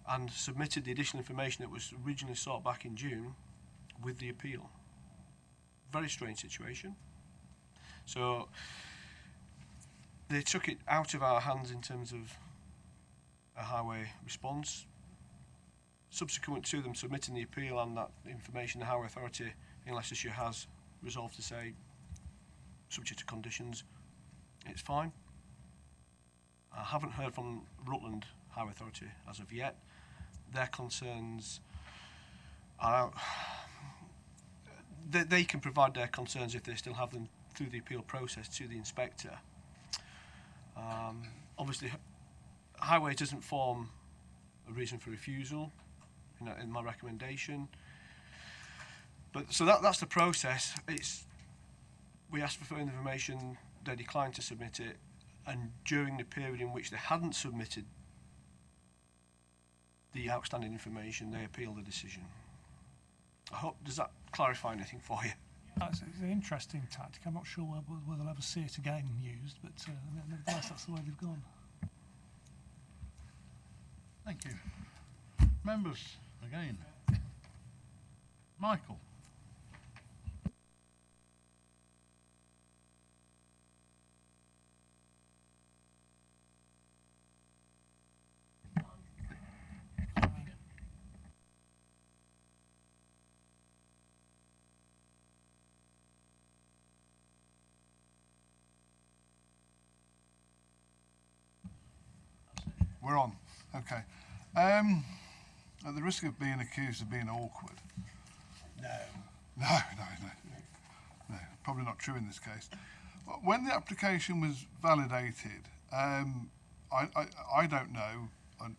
and submitted the additional information that was originally sought back in June with the appeal. Very strange situation. So they took it out of our hands in terms of a highway response. Subsequent to them submitting the appeal and that information, the Highway Authority in Leicestershire has resolved to say, subject to conditions, it's fine. I haven't heard from Rutland Highway Authority as of yet. Their concerns are, they can provide their concerns if they still have them through the appeal process to the inspector. Obviously, highway doesn't form a reason for refusal in my recommendation. But so that's the process. We asked for further information, they declined to submit it, and during the period in which they hadn't submitted the outstanding information, they appealed the decision. I hope, does that clarify anything for you? It's an interesting tactic. I'm not sure whether they'll ever see it again used, but nevertheless, that's the way they've gone. Thank you. Members, again. Michael. We're on. Okay. At the risk of being accused of being awkward. No, probably not true in this case. When the application was validated, I don't know, and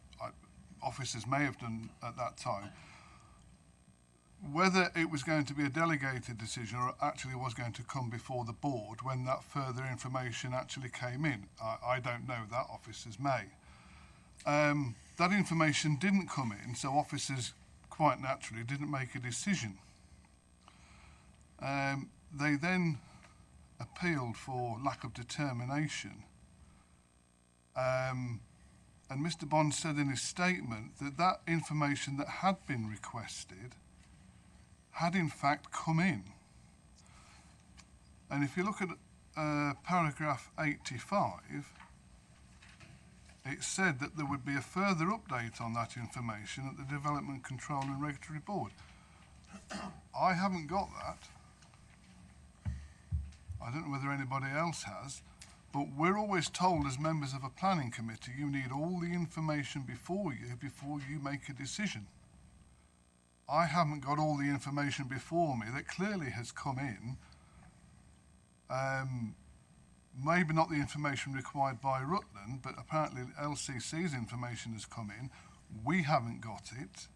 officers may have done at that time, whether it was going to be a delegated decision or actually was going to come before the board when that further information actually came in. I don't know that, officers may. That information didn't come in, so officers quite naturally didn't make a decision. They then appealed for lack of determination. And Mr. Bond said in his statement that information that had been requested had in fact come in. And if you look at paragraph 85, it said that there would be a further update on that information at the Development Control and Regulatory Board. I haven't got that. I don't know whether anybody else has, but we're always told as members of a planning committee, you need all the information before you make a decision. I haven't got all the information before me that clearly has come in. Maybe not the information required by Rutland, but apparently LCC's information has come in. We haven't got it.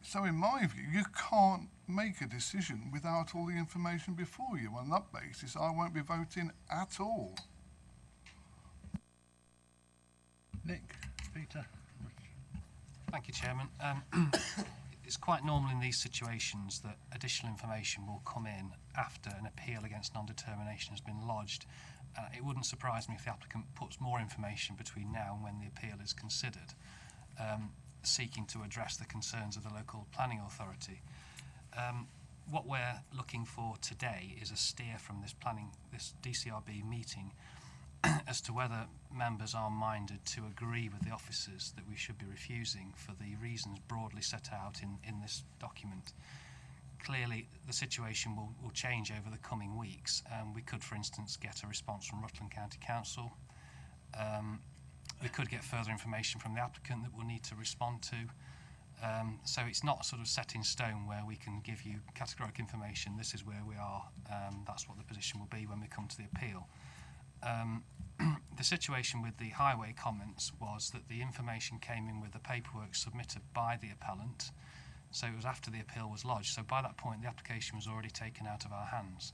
So in my view, you can't make a decision without all the information before you. On that basis, I won't be voting at all. Nick, Peter. Thank you, Chairman. it's quite normal in these situations that additional information will come in after an appeal against non-determination has been lodged. It wouldn't surprise me if the applicant puts more information between now and when the appeal is considered, seeking to address the concerns of the local planning authority. What we're looking for today is a steer from this DCRB meeting as to whether members are minded to agree with the officers that we should be refusing for the reasons broadly set out in this document. Clearly, the situation will change over the coming weeks. We could, for instance, get a response from Rutland County Council. We could get further information from the applicant that we'll need to respond to. So it's not sort of set in stone where we can give you categorical information. This is where we are. That's what the position will be when we come to the appeal. The situation with the highway comments was that the information came in with the paperwork submitted by the appellant. So it was after the appeal was lodged. So by that point, the application was already taken out of our hands.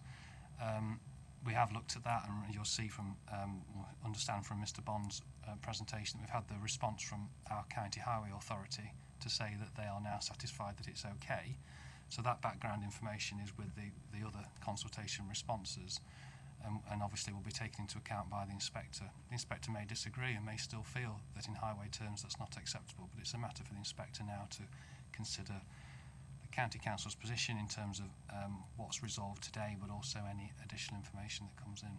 We have looked at that, and you'll see from, understand from Mr. Bond's presentation that we've had the response from our County Highway Authority to say that they are now satisfied that it's okay. So that background information is with the other consultation responses, and obviously will be taken into account by the inspector. The inspector may disagree and may still feel that in highway terms that's not acceptable, but it's a matter for the inspector now to consider the County Council's position in terms of what's resolved today, but also any additional information that comes in.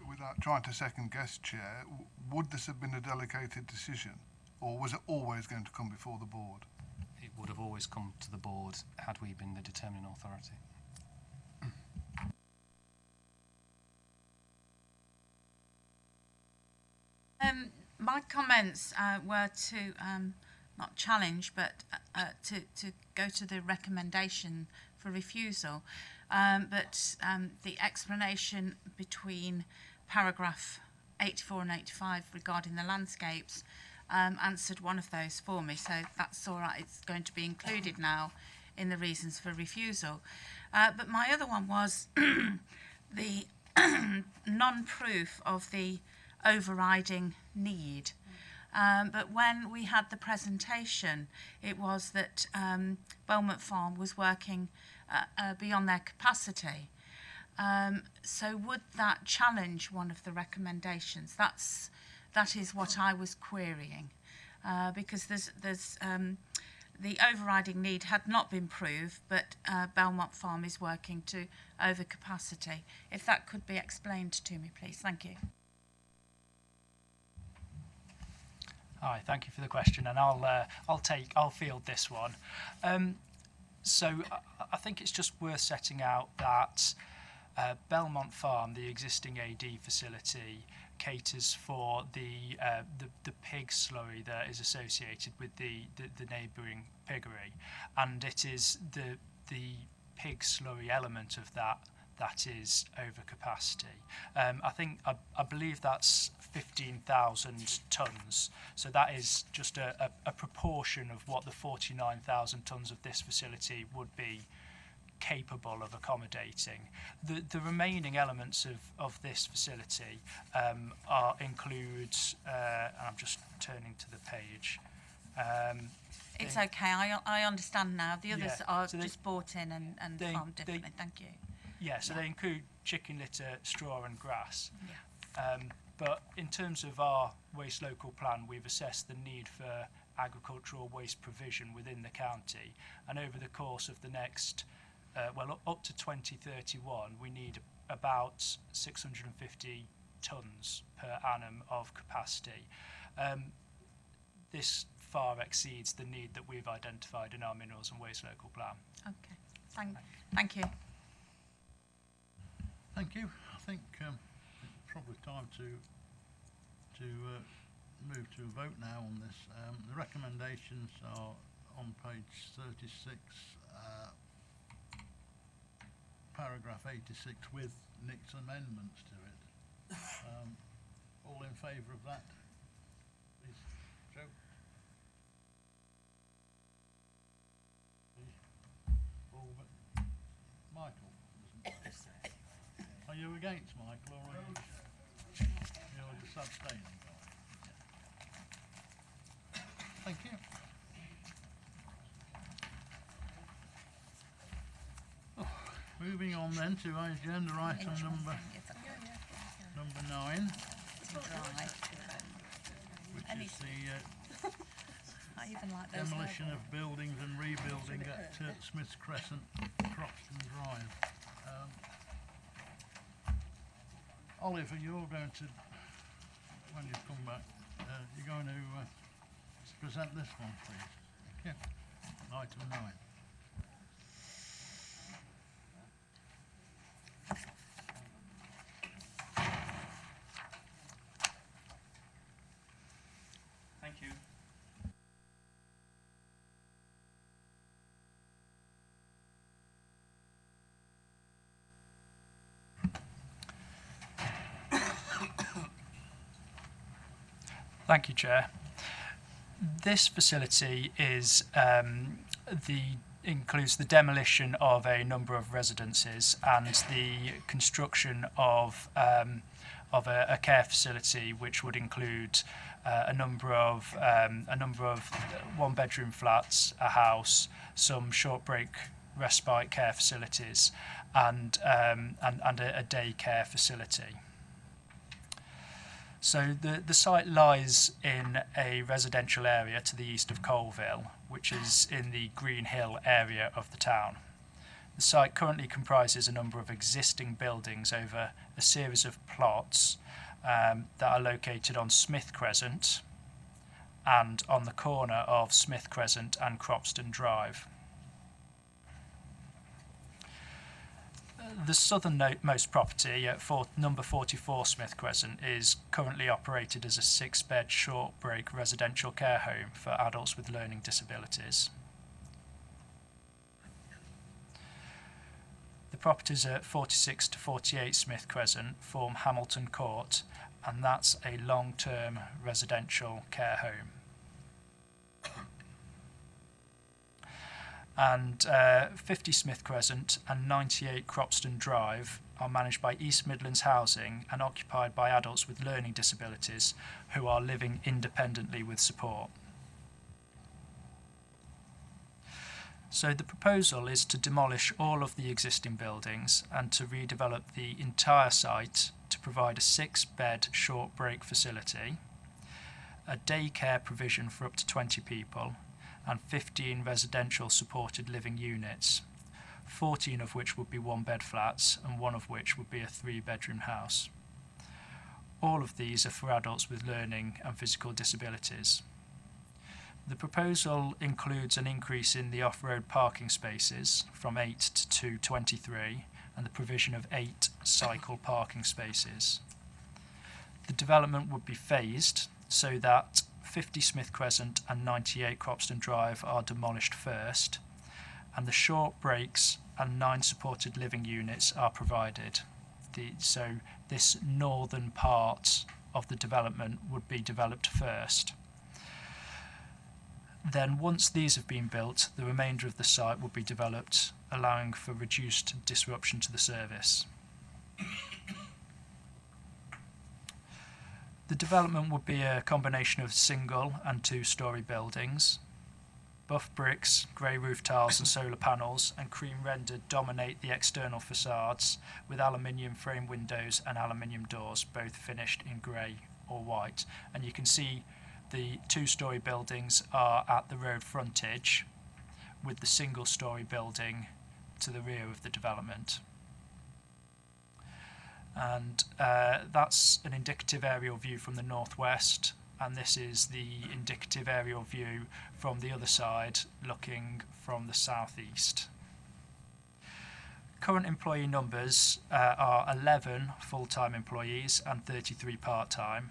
Without trying to second guess, Chair, would this have been a delegated decision, or was it always going to come before the board? It would have always come to the board had we been the determining authority. My comments were to not challenge, but to go to the recommendation for refusal. But the explanation between paragraph 84 and 85 regarding the landscapes answered one of those for me, so that's all right. It's going to be included now in the reasons for refusal. But my other one was the non-proof of the overriding need. But when we had the presentation, it was that Belmont Farm was working beyond their capacity. So would that challenge one of the recommendations? That is what I was querying, because there's the overriding need had not been proved, but Belmont Farm is working to overcapacity. If that could be explained to me, please. Thank you. Hi, thank you for the question, and I'll field this one. So I think it's just worth setting out that Belmont Farm, the existing AD facility, caters for the pig slurry that is associated with the neighbouring piggery, and it is the pig slurry element of that is overcapacity. I believe that's 15,000 tonnes, so that is just a proportion of what the 49,000 tonnes of this facility would be capable of accommodating. The remaining elements of this facility includes, I'm just turning to the page. It's okay, I understand now. The others are so just bought in and farmed differently. Thank you. Yeah, so they include chicken litter, straw and grass. Yeah. But in terms of our waste local plan, we've assessed the need for agricultural waste provision within the county, and over the course of the next, up to 2031, we need about 650 tonnes per annum of capacity. This far exceeds the need that we've identified in our minerals and waste local plan. Okay, thank you. Thank you. I think it's probably time to move to a vote now on this. The recommendations are on page 36, paragraph 86, with Nick's amendments to it. All in favour of that? Please, Joe? All but Michael? Are you against, Michael, or are you're just abstaining? Thank you. Moving on then to agenda item number 9, which is the I even like those demolition of buildings and rebuilding at Smith's Crescent, Croxton Drive. Oliver, you're going to, when you come back, you're going to present this one, please. Thank you. Item 9. Thank you. Thank you, Chair. This facility is includes the demolition of a number of residences and the construction of a care facility, which would include a number of one-bedroom flats, a house, some short break respite care facilities, and a day care facility. So the site lies in a residential area to the east of Colville, which is in the Green Hill area of the town. The site currently comprises a number of existing buildings over a series of plots that are located on Smith Crescent and on the corner of Smith Crescent and Cropston Drive. The southernmost property at number 44 Smith Crescent is currently operated as a 6-bed short break residential care home for adults with learning disabilities. The properties at 46 to 48 Smith Crescent form Hamilton Court, and that's a long-term residential care home. And 50 Smith Crescent and 98 Cropston Drive are managed by East Midlands Housing and occupied by adults with learning disabilities who are living independently with support. So the proposal is to demolish all of the existing buildings and to redevelop the entire site to provide a 6-bed short break facility, a daycare provision for up to 20 people, and 15 residential supported living units, 14 of which would be 1-bed flats and one of which would be a 3-bedroom house. All of these are for adults with learning and physical disabilities. The proposal includes an increase in the off-road parking spaces from 8 to 23 and the provision of 8 cycle parking spaces. The development would be phased so that 50 Smith Crescent and 98 Cropston Drive are demolished first, and the short breaks and 9 supported living units are provided. So this northern part of the development would be developed first. Then once these have been built, the remainder of the site will be developed, allowing for reduced disruption to the service. The development would be a combination of single and 2-storey buildings. Buff bricks, grey roof tiles and solar panels and cream rendered dominate the external facades, with aluminium frame windows and aluminium doors, both finished in grey or white. And you can see the 2-storey buildings are at the road frontage, with the single-storey building to the rear of the development. And that's an indicative aerial view from the northwest, and this is the indicative aerial view from the other side, looking from the southeast. Current employee numbers are 11 full-time employees and 33 part-time,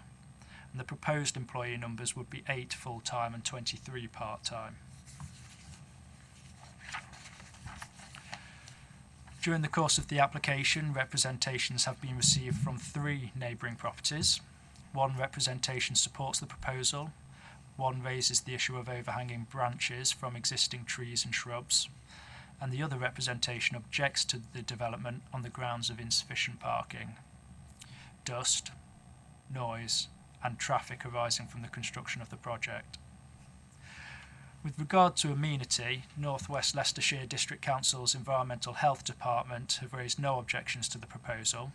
and the proposed employee numbers would be 8 full-time and 23 part-time. During the course of the application, representations have been received from 3 neighbouring properties. 1 representation supports the proposal, 1 raises the issue of overhanging branches from existing trees and shrubs, and the other representation objects to the development on the grounds of insufficient parking, dust, noise, and traffic arising from the construction of the project. With regard to amenity, North West Leicestershire District Council's Environmental Health Department have raised no objections to the proposal.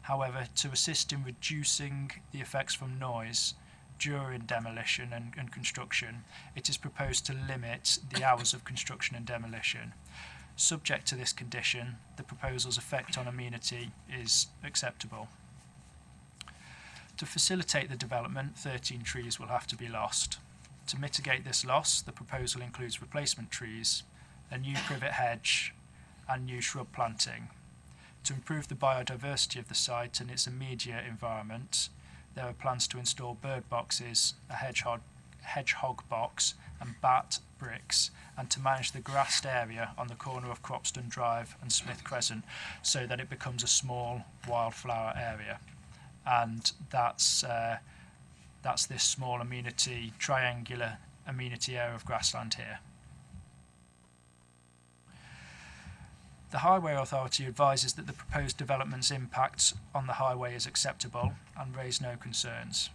However, to assist in reducing the effects from noise during demolition and construction, it is proposed to limit the hours of construction and demolition. Subject to this condition, the proposal's effect on amenity is acceptable. To facilitate the development, 13 trees will have to be lost. To mitigate this loss, the proposal includes replacement trees, a new privet hedge, and new shrub planting. To improve the biodiversity of the site and its immediate environment, there are plans to install bird boxes, a hedgehog box, and bat bricks, and to manage the grassed area on the corner of Cropston Drive and Smith Crescent so that it becomes a small wildflower area. And that's this small amenity, triangular amenity area of grassland here. The Highway Authority advises that the proposed development's impact on the highway is acceptable and raise no concerns.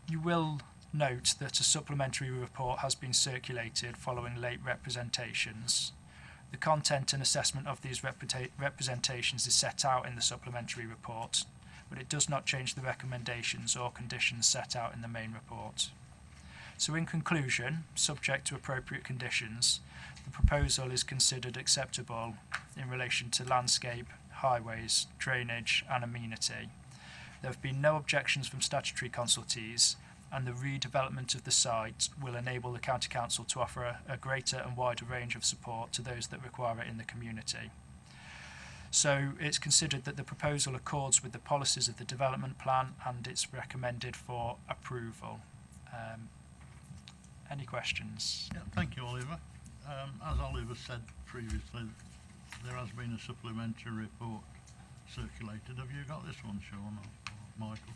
You will note that a supplementary report has been circulated following late representations. The content and assessment of these representations is set out in the supplementary report, but it does not change the recommendations or conditions set out in the main report. So in conclusion, subject to appropriate conditions, the proposal is considered acceptable in relation to landscape, highways, drainage and amenity. There have been no objections from statutory consultees, and the redevelopment of the site will enable the County Council to offer a greater and wider range of support to those that require it in the community. So it's considered that the proposal accords with the policies of the development plan and it's recommended for approval. Any questions? Yeah, thank you, Oliver. As Oliver said previously, there has been a supplementary report circulated. Have you got this one, Sean or Michael?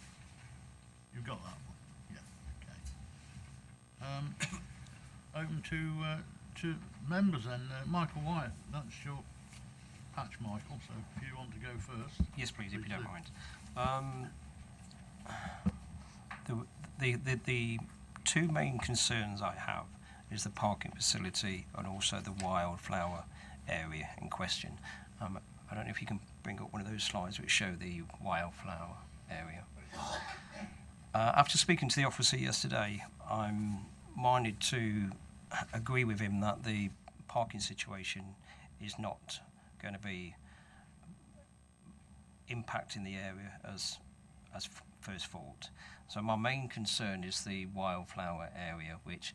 You've got that one? Yeah, okay. Open to members then. Michael Wyatt, that's your patch, Michael, so if you want to go first. Yes, please, if you don't do. mind. The two main concerns I have is the parking facility and also the wildflower area in question. I don't know if you can bring up one of those slides which show the wildflower area. After speaking to the officer yesterday, I'm minded to agree with him that the parking situation is not going to be impacting the area as first thought. So my main concern is the wildflower area, which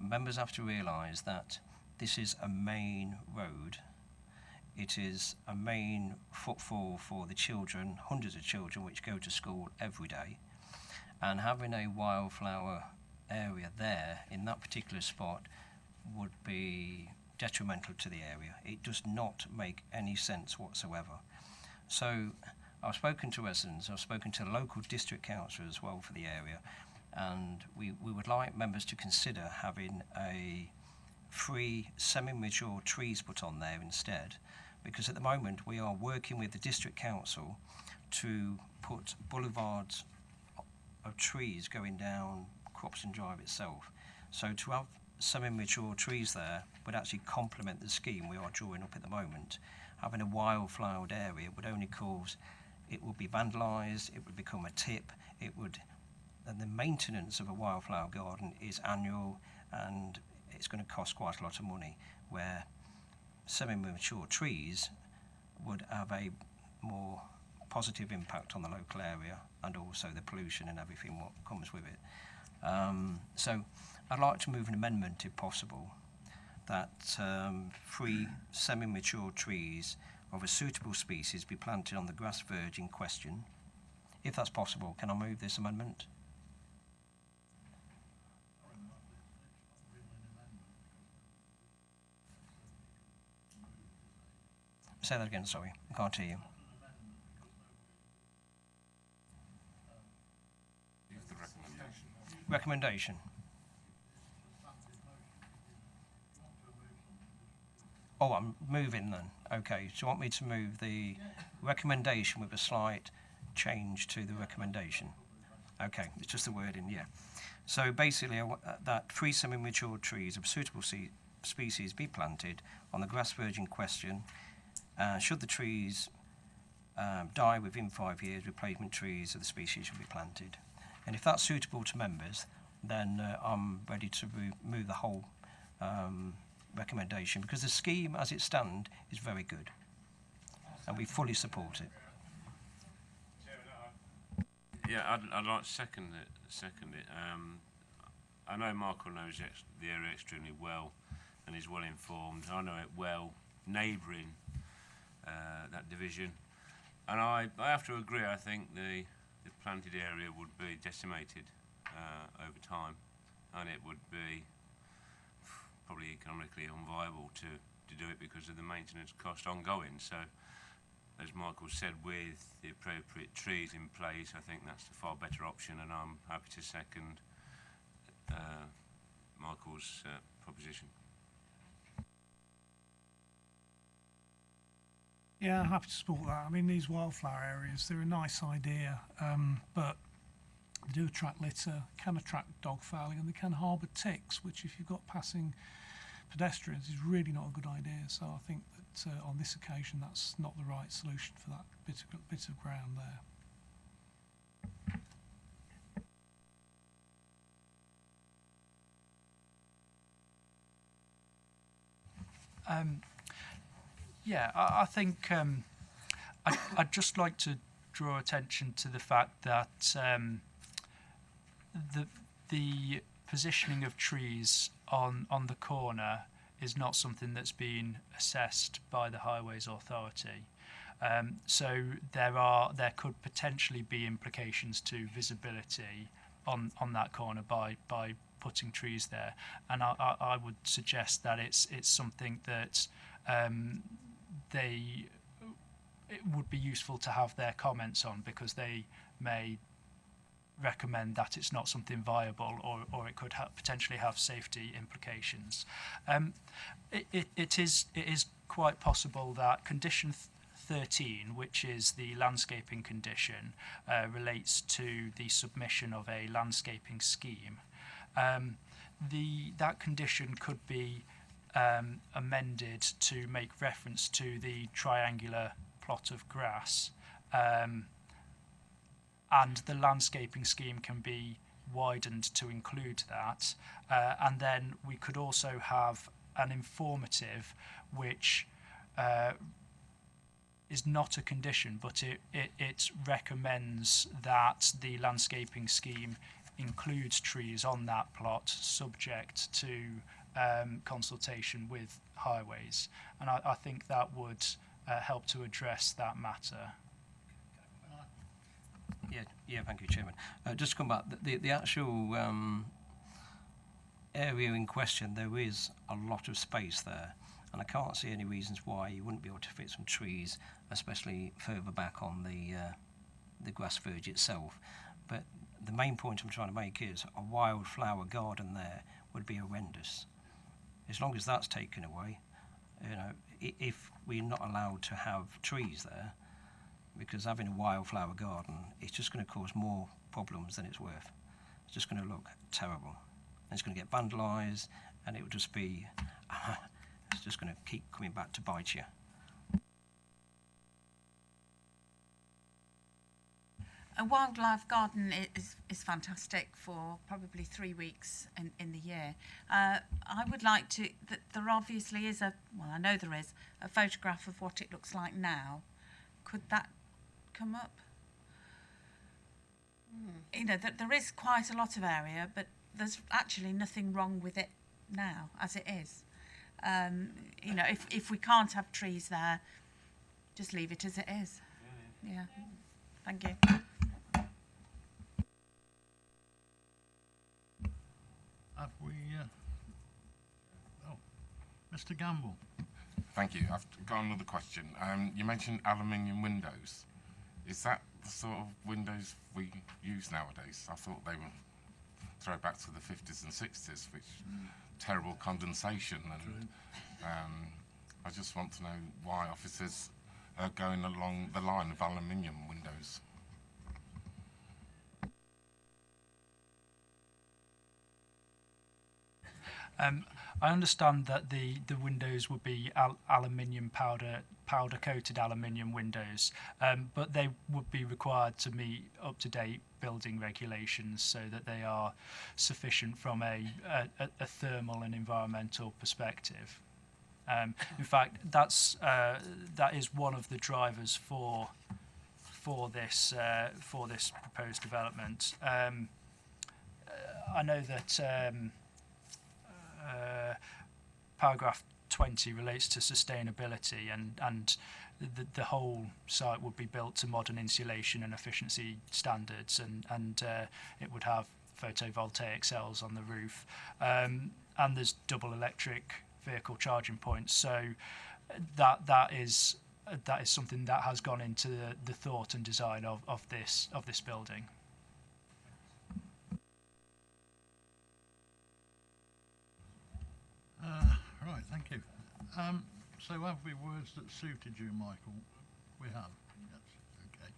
members have to realise that this is a main road. It is a main footfall for the children, hundreds of children which go to school every day, and having a wildflower area there in that particular spot would be detrimental to the area. It does not make any sense whatsoever. So I've spoken to residents, I've spoken to the local district council as well for the area, and we would like members to consider having a 3 semi-mature trees put on there instead, because at the moment we are working with the district council to put boulevards of trees going down Cropston Drive itself. So to have semi-mature trees there would actually complement the scheme we are drawing up at the moment. Having a wildflowered area would only cause, it would be vandalised, it would become a tip, and the maintenance of a wildflower garden is annual and it's going to cost quite a lot of money, where semi-mature trees would have a more positive impact on the local area and also the pollution and everything what comes with it. So I'd like to move an amendment, if possible, that 3 semi-mature trees of a suitable species be planted on the grass verge in question. If that's possible, can I move this amendment? Say that again, sorry, I can't hear you. Recommendation. Oh, I'm moving then. Okay, so you want me to move the recommendation with a slight change to the recommendation? Okay, it's just the wording, yeah. So basically, that 3 semi-mature trees of suitable species be planted on the grass verge in question. Should the trees die within 5 years, replacement trees of the species should be planted. And if that's suitable to members, then I'm ready to move the whole recommendation, because the scheme as it stands is very good, and we fully support it. Yeah, I'd like to second it. I know Michael knows the area extremely well and is well informed. I know it well, neighbouring that division. And I have to agree, I think the planted area would be decimated over time, and it would be probably economically unviable to do it because of the maintenance cost ongoing. So, as Michael said, with the appropriate trees in place, I think that's the far better option, and I'm happy to second Michael's proposition. Yeah, I'm happy to support that. I mean, these wildflower areas, they're a nice idea, but they do attract litter, can attract dog fouling, and they can harbour ticks, which if you've got passing pedestrians is really not a good idea. So I think that on this occasion that's not the right solution for that bit of ground there. Yeah, I think I'd just like to draw attention to the fact that the positioning of trees on the corner is not something that's been assessed by the Highways Authority. So there could potentially be implications to visibility on that corner by putting trees there, and I would suggest that it's something that it would be useful to have their comments on, because they may recommend that it's not something viable, or it could potentially have safety implications. It is quite possible that condition 13, which is the landscaping condition, relates to the submission of a landscaping scheme. That condition could be amended to make reference to the triangular plot of grass, and the landscaping scheme can be widened to include that, and then we could also have an informative which is not a condition, but it recommends that the landscaping scheme includes trees on that plot, subject to consultation with highways, and I think that would help to address that matter. Yeah, thank you, Chairman. Just to come back, the actual area in question, there is a lot of space there, and I can't see any reasons why you wouldn't be able to fit some trees, especially further back on the grass verge itself. But the main point I'm trying to make is a wildflower garden there would be horrendous. As long as that's taken away, you know, if we're not allowed to have trees there, because having a wildflower garden, it's just going to cause more problems than it's worth. It's just going to look terrible. And it's going to get vandalised, and it will just be, it's just going to keep coming back to bite you. A wildlife garden is fantastic for probably 3 weeks in the year. I would like to, there obviously is I know there is, a photograph of what it looks like now. Could that come up? You know, there is quite a lot of area, but there's actually nothing wrong with it now as it is. You know, if we can't have trees there, just leave it as it is. Yeah. Thank you. Have we... Mr. Gamble. Thank you. I've got another question. You mentioned aluminium windows. Is that the sort of windows we use nowadays? I thought they would throw back to the 50s and 60s, which terrible condensation. And I just want to know why officers are going along the line of aluminium windows. I understand that the windows would be aluminium powder coated aluminium windows, but they would be required to meet up-to-date building regulations so that they are sufficient from a thermal and environmental perspective. In fact, that is one of the drivers for this proposed development. I know that paragraph 20 relates to sustainability, and the whole site would be built to modern insulation and efficiency standards, and it would have photovoltaic cells on the roof, and there's double electric vehicle charging points. So that is something that has gone into the thought and design of this building. Right, thank you. So have we words that suited you, Michael? We have. Yes. Okay.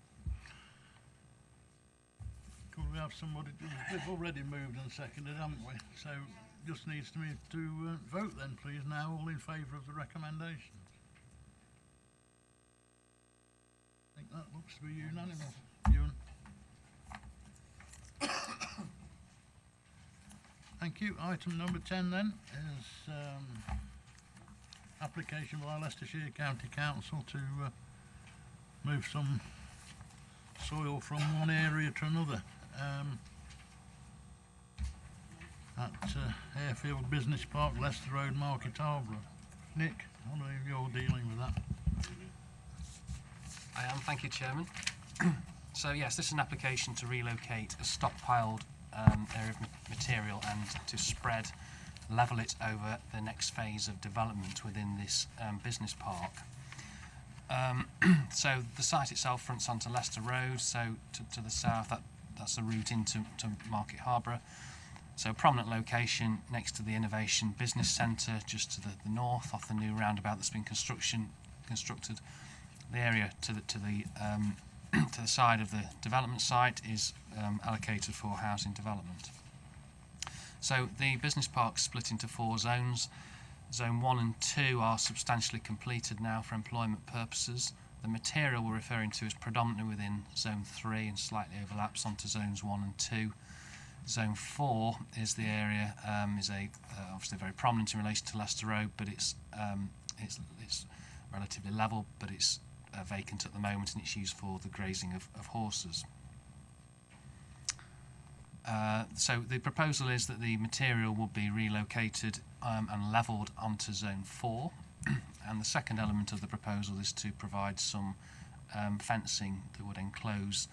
Could we have somebody? We've already moved and seconded, haven't we? So just needs to vote then, please. Now, all in favour of the recommendation. I think that looks to be unanimous. Thank you. Item number 10 then is application by Leicestershire County Council to move some soil from one area to another at Airfield Business Park, Leicester Road, Market Harborough. Nick, I know you're dealing with that. I am, thank you, Chairman. So yes, this is an application to relocate a stockpiled area of material and to level it over the next phase of development within this business park. So the site itself fronts onto Leicester Road, so to the south, that's the route into Market Harborough. So a prominent location next to the Innovation Business Centre, just to the north, off the new roundabout that's been constructed. The area to the side of the development site is allocated for housing development. So the business park split into 4 zones. Zone 1 and 2 are substantially completed now for employment purposes. The material we're referring to is predominantly within Zone 3 and slightly overlaps onto Zones 1 and 2. Zone 4 is the area, obviously very prominent in relation to Leicester Road, but it's relatively level, but it's vacant at the moment, and it's used for the grazing of horses. So the proposal is that the material will be relocated and levelled onto Zone 4, and the second element of the proposal is to provide some fencing that would enclose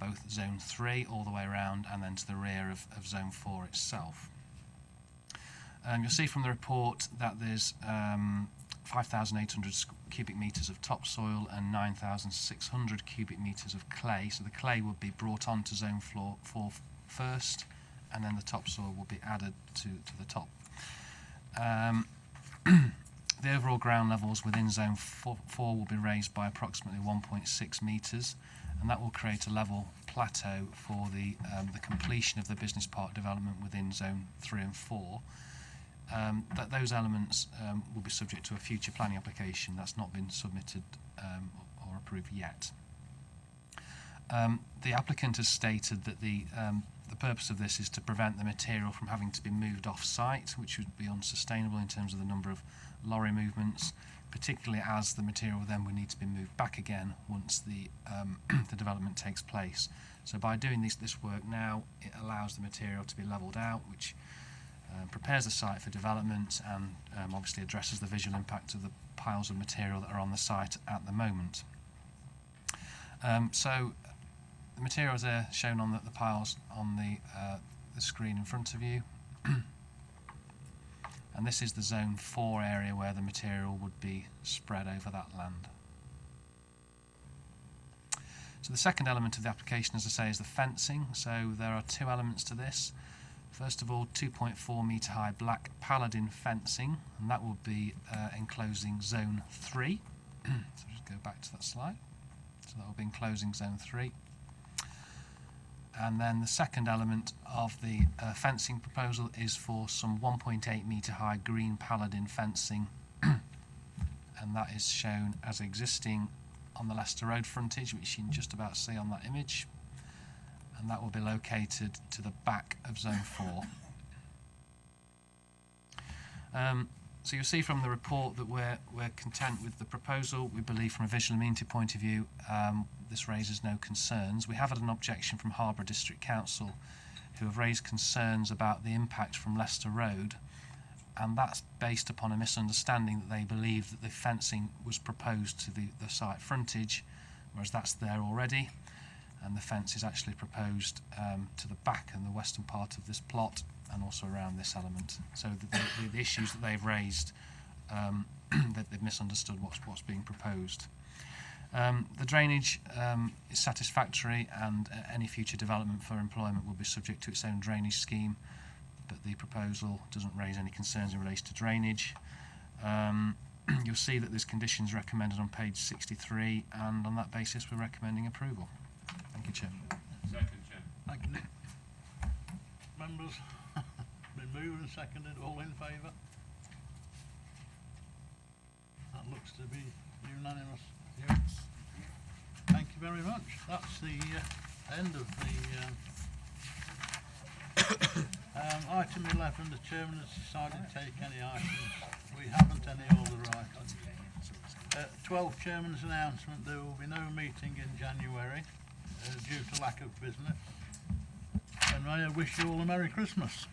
both Zone 3 all the way around and then to the rear of Zone 4 itself. You'll see from the report that there's 5,800 cubic metres of topsoil and 9,600 cubic metres of clay. So the clay would be brought onto Zone 4 first, and then the topsoil will be added to the top. The overall ground levels within Zone 4 will be raised by approximately 1.6 metres, and that will create a level plateau for the completion of the business park development within Zone 3 and 4. Those elements will be subject to a future planning application that's not been submitted or approved yet. The applicant has stated that the purpose of this is to prevent the material from having to be moved off-site, which would be unsustainable in terms of the number of lorry movements, particularly as the material then would need to be moved back again once the development takes place. So by doing this work now, it allows the material to be levelled out, which prepares the site for development and obviously addresses the visual impact of the piles of material that are on the site at the moment. So the materials are shown on the piles on the screen in front of you. And this is the Zone 4 area where the material would be spread over that land. So the second element of the application, as I say, is the fencing. So there are 2 elements to this. First of all, 2.4 metre high black paladin fencing, and that will be enclosing Zone 3. So just go back to that slide. So that will be enclosing Zone 3. And then the second element of the fencing proposal is for some 1.8 metre high green paladin fencing, and that is shown as existing on the Leicester Road frontage, which you can just about see on that image, and that will be located to the back of Zone 4. So you'll see from the report that we're content with the proposal. We believe from a visual amenity point of view this raises no concerns. We have had an objection from Harborough District Council, who have raised concerns about the impact from Leicester Road, and that's based upon a misunderstanding that they believe that the fencing was proposed to the site frontage, whereas that's there already, and the fence is actually proposed to the back and the western part of this plot, and also around this element. So the issues that they've raised, that they've misunderstood what's being proposed. The drainage is satisfactory, and any future development for employment will be subject to its own drainage scheme, but the proposal doesn't raise any concerns in relation to drainage. You'll see that there's conditions recommended on page 63, and on that basis we're recommending approval. Thank you, Chairman. Second, Chair. Thank you, Nick. Members, been moved and seconded, all in favour? That looks to be unanimous. Yes. Thank you very much. That's the end of the item 11. The chairman has decided to take any items. We haven't any order items. 12 chairman's announcement. There will be no meeting in January due to lack of business. And may I wish you all a Merry Christmas.